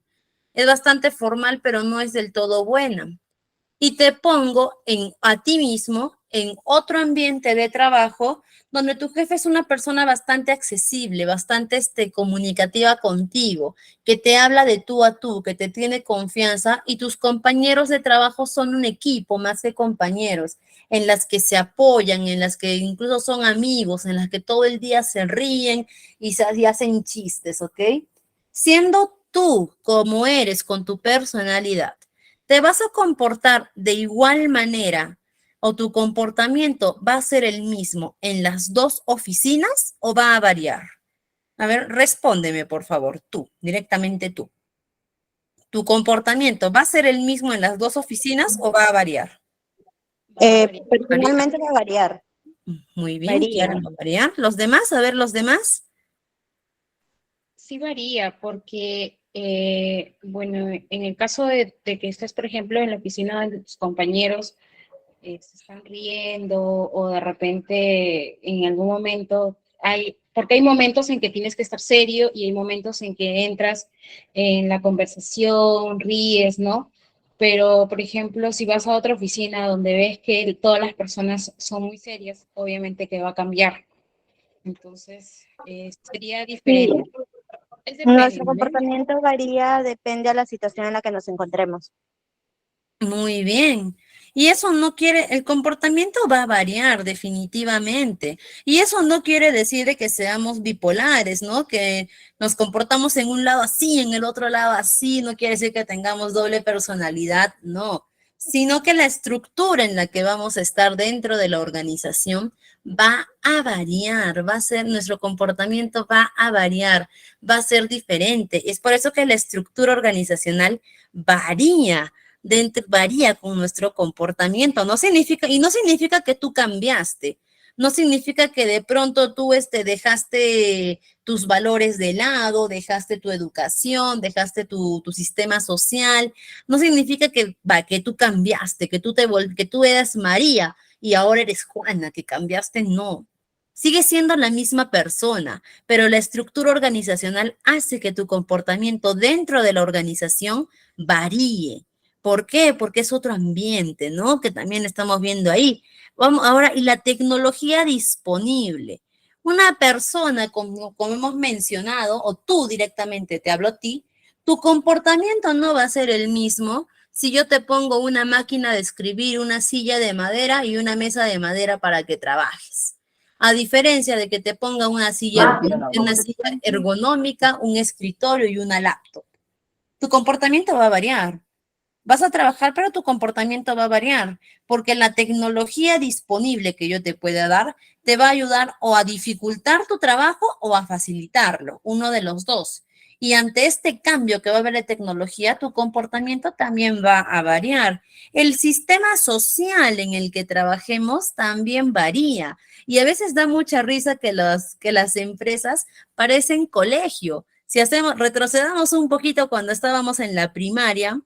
A: pero no es del todo buena. Y te pongo a ti mismo en otro ambiente de trabajo donde tu jefe es una persona bastante accesible, bastante comunicativa contigo, que te habla de tú a tú, que te tiene confianza y tus compañeros de trabajo son un equipo más que compañeros, en las que se apoyan, en las que incluso son amigos, en las que todo el día se ríen y hacen chistes, ¿ok? Siendo tú como eres con tu personalidad, ¿te vas a comportar de igual manera o tu comportamiento va a ser el mismo en las dos oficinas o va a variar? A ver, respóndeme, por favor, tú, directamente tú. ¿Tu comportamiento va a ser el mismo en las dos oficinas o va a variar?
D: Personalmente va a variar.
A: Muy bien,
D: Varía.
A: claro, va a variar. ¿Los demás? A ver, los demás.
B: Sí varía porque, bueno, en el caso de que estés, por ejemplo, en la oficina de tus compañeros, se están riendo o de repente en algún momento porque hay momentos en que tienes que estar serio y hay momentos en que entras en la conversación, ríes, ¿no? Pero, por ejemplo, si vas a otra oficina donde ves que todas las personas son muy serias, obviamente que va a cambiar. Entonces, sería
D: Sí,
B: diferente. Es
D: nuestro
B: depende.
D: comportamiento varía, depende a la situación en la que nos encontremos.
A: Muy bien. Y eso no quiere, el comportamiento va a variar definitivamente. Y eso no quiere decir de que seamos bipolares, ¿no? Que nos comportamos en un lado así, en el otro lado así. No quiere decir que tengamos doble personalidad, no. Sino que la estructura en la que vamos a estar dentro de la organización va a variar, va a ser, nuestro comportamiento va a variar, va a ser diferente. Es por eso que la estructura organizacional varía varía con nuestro comportamiento. No significa que tú cambiaste. No significa que de pronto tú dejaste tus valores de lado, dejaste tu educación, dejaste tu sistema social. No significa que tú cambiaste, que tú eras María y ahora eres Juana, que cambiaste, no. Sigue siendo la misma persona, pero la estructura organizacional hace que tu comportamiento dentro de la organización varíe. ¿Por qué? Porque es otro ambiente, ¿no? Que también estamos viendo ahí. Vamos ahora, y la tecnología disponible. Una persona, como hemos mencionado, o tú directamente, te hablo a ti, tu comportamiento no va a ser el mismo si yo te pongo una máquina de escribir, una silla de madera y una mesa de madera para que trabajes. A diferencia de que te ponga una silla ergonómica, un escritorio y una laptop. Tu comportamiento va a variar. Vas a trabajar, pero tu comportamiento va a variar, porque la tecnología disponible que yo te pueda dar te va a ayudar o a dificultar tu trabajo o a facilitarlo, uno de los dos. Y ante este cambio que va a haber de tecnología, tu comportamiento también va a variar. El sistema social en el que trabajemos también varía. Y a veces da mucha risa que las empresas parecen colegio. Si retrocedamos un poquito cuando estábamos en la primaria,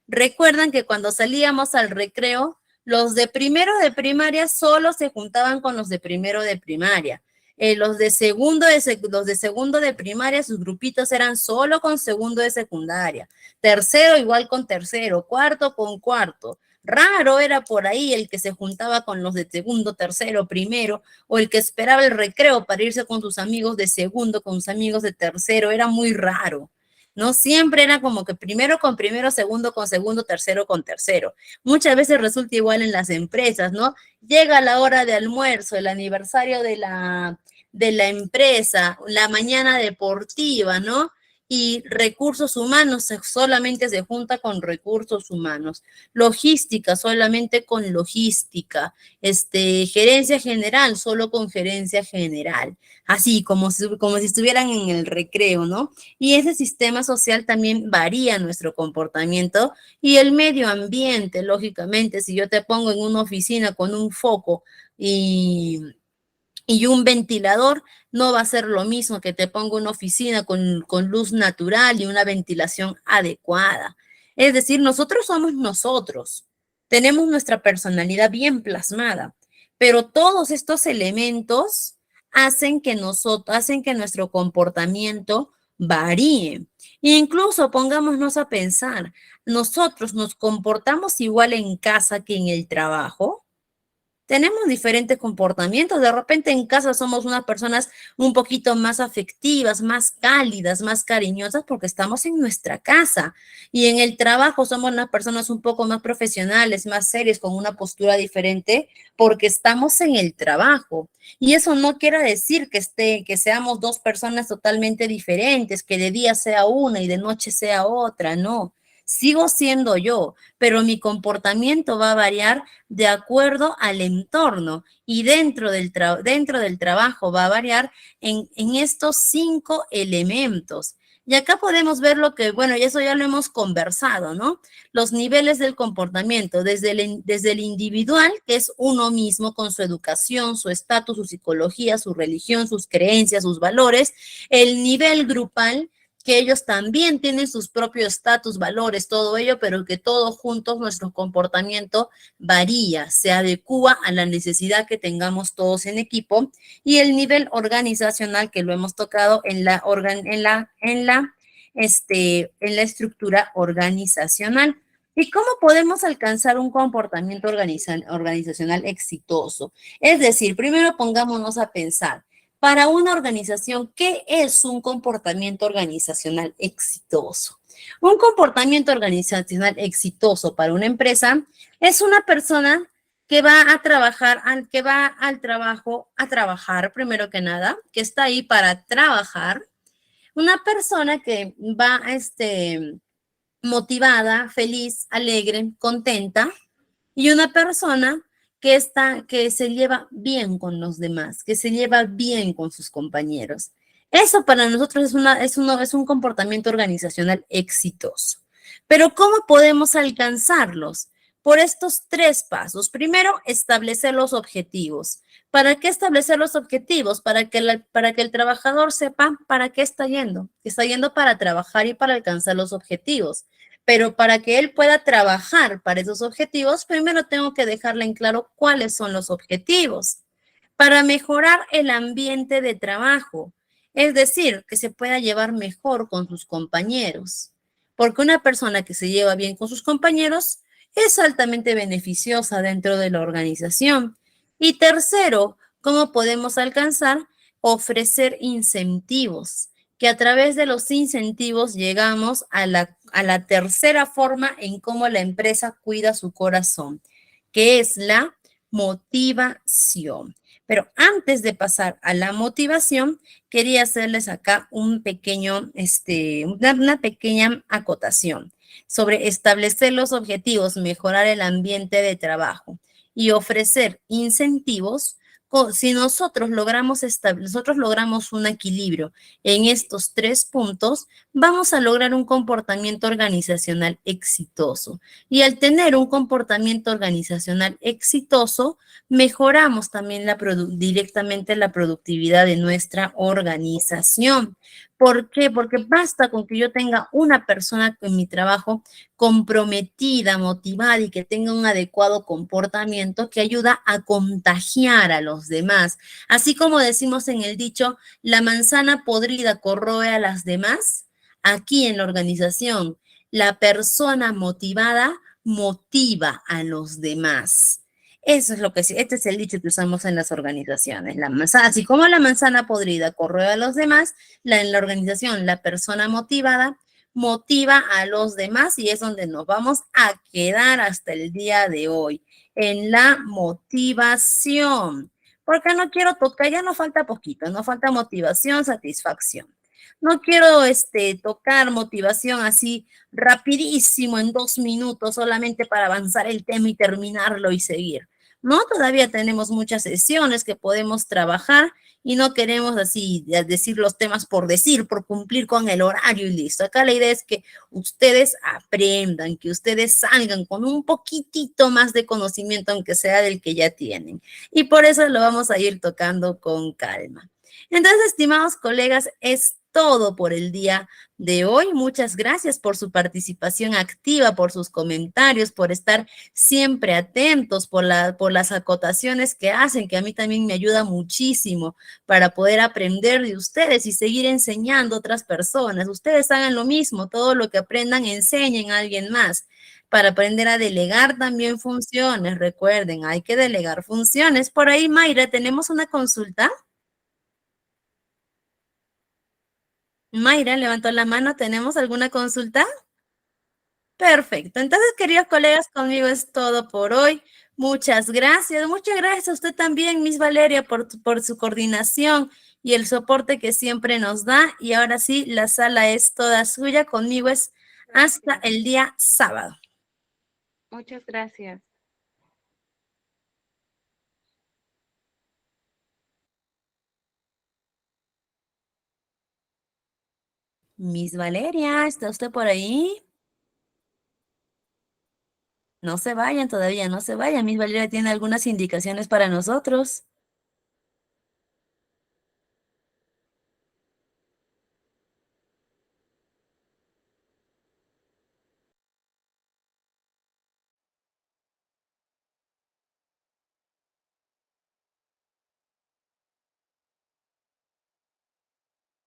A: recuerdan que cuando salíamos al recreo, los de primero de primaria solo se juntaban con los de primero de primaria. Los de segundo de primaria, sus grupitos eran solo con segundo de secundaria. Tercero igual con tercero, cuarto con cuarto. Raro era por ahí el que se juntaba con los de segundo, tercero, primero, o el que esperaba el recreo para irse con sus amigos de segundo, con sus amigos de tercero. Era muy raro. ¿No? Siempre era como que primero con primero, segundo con segundo, tercero con tercero. Muchas veces resulta igual en las empresas, ¿no? Llega la hora de almuerzo, el aniversario de la empresa, la mañana deportiva, ¿no? Y recursos humanos solamente se junta con recursos humanos. Logística solamente con logística. Gerencia general solo con gerencia general. Así como si estuvieran en el recreo, ¿no? Y ese sistema social también varía nuestro comportamiento y el medio ambiente, lógicamente, si yo te pongo en una oficina con un foco y un ventilador, no va a ser lo mismo que te pongo una oficina con luz natural y una ventilación adecuada. Es decir, nosotros somos nosotros, tenemos nuestra personalidad bien plasmada, pero todos estos elementos hacen que nuestro comportamiento varíe. Incluso pongámonos a pensar, ¿nosotros nos comportamos igual en casa que en el trabajo? tenemos diferentes comportamientos. De repente en casa somos unas personas un poquito más afectivas, más cálidas, más cariñosas porque estamos en nuestra casa. Y en el trabajo somos unas personas un poco más profesionales, más serias, con una postura diferente porque estamos en el trabajo. Y eso no quiere decir que seamos dos personas totalmente diferentes, que de día sea una y de noche sea otra, no. Sigo siendo yo, pero mi comportamiento va a variar de acuerdo al entorno y dentro del trabajo va a variar en estos 5 elementos. Y acá podemos ver lo que, bueno, y eso ya lo hemos conversado, ¿no? Los niveles del comportamiento, desde el individual, que es uno mismo con su educación, su estatus, su psicología, su religión, sus creencias, sus valores, el nivel grupal, que ellos también tienen sus propios estatus, valores, todo ello, pero que todos juntos nuestro comportamiento varía, se adecúa a la necesidad que tengamos todos en equipo, y el nivel organizacional que lo hemos tocado en la estructura organizacional. ¿Y cómo podemos alcanzar un comportamiento organizacional exitoso? Es decir, primero pongámonos a pensar, para una organización, ¿qué es un comportamiento organizacional exitoso? Un comportamiento organizacional exitoso para una empresa es una persona que va a trabajar, que va al trabajo a trabajar, primero que nada, que está ahí para trabajar. Una persona que va, motivada, feliz, alegre, contenta, y una persona que se lleva bien con los demás, que se lleva bien con sus compañeros. Eso para nosotros es un comportamiento organizacional exitoso. Pero ¿cómo podemos alcanzarlos? Por estos 3 pasos. Primero, establecer los objetivos. ¿Para qué establecer los objetivos? Para que el trabajador sepa para qué está yendo. Está yendo para trabajar y para alcanzar los objetivos. Pero para que él pueda trabajar para esos objetivos, primero tengo que dejarle en claro cuáles son los objetivos. Para mejorar el ambiente de trabajo, es decir, que se pueda llevar mejor con sus compañeros. Porque una persona que se lleva bien con sus compañeros es altamente beneficiosa dentro de la organización. Y tercero, ¿cómo podemos alcanzar? Ofrecer incentivos, que a través de los incentivos llegamos a la tercera forma en cómo la empresa cuida su corazón, que es la motivación. Pero antes de pasar a la motivación, quería hacerles acá una pequeña acotación sobre establecer los objetivos, mejorar el ambiente de trabajo y ofrecer incentivos. Si nosotros logramos un equilibrio en estos 3 puntos, vamos a lograr un comportamiento organizacional exitoso. Y al tener un comportamiento organizacional exitoso, mejoramos también directamente la productividad de nuestra organización. ¿Por qué? Porque basta con que yo tenga una persona en mi trabajo comprometida, motivada y que tenga un adecuado comportamiento que ayuda a contagiar a los demás. Así como decimos en el dicho, la manzana podrida corroe a las demás. Aquí en la organización, la persona motivada motiva a los demás. Eso es este es el dicho que usamos en las organizaciones. Así como la manzana podrida corroe a los demás, en la organización, la persona motivada motiva a los demás, y es donde nos vamos a quedar hasta el día de hoy, en la motivación. Porque no quiero tocar, ya nos falta poquito, nos falta motivación, satisfacción. No quiero tocar motivación así rapidísimo en 2 minutos solamente para avanzar el tema y terminarlo y seguir. No, todavía tenemos muchas sesiones que podemos trabajar y no queremos así decir los temas por decir, por cumplir con el horario y listo. Acá la idea es que ustedes aprendan, que ustedes salgan con un poquitito más de conocimiento, aunque sea del que ya tienen. Y por eso lo vamos a ir tocando con calma. Entonces, estimados colegas, es todo por el día de hoy. Muchas gracias por su participación activa, por sus comentarios, por estar siempre atentos, por las acotaciones que hacen, que a mí también me ayuda muchísimo para poder aprender de ustedes y seguir enseñando a otras personas. Ustedes hagan lo mismo, todo lo que aprendan, enseñen a alguien más. para aprender a delegar también funciones. Recuerden, hay que delegar funciones. Por ahí, Mayra, ¿tenemos una consulta? Mayra levantó la mano. ¿Tenemos alguna consulta? Perfecto. Entonces, queridos colegas, conmigo es todo por hoy. Muchas gracias. Muchas gracias a usted también, Miss Valeria, por su coordinación y el soporte que siempre nos da. Y ahora sí, la sala es toda suya. Conmigo es hasta el día sábado.
B: Muchas gracias.
A: Miss Valeria, ¿está usted por ahí? No se vayan todavía, no se vayan. Miss Valeria tiene algunas indicaciones para nosotros.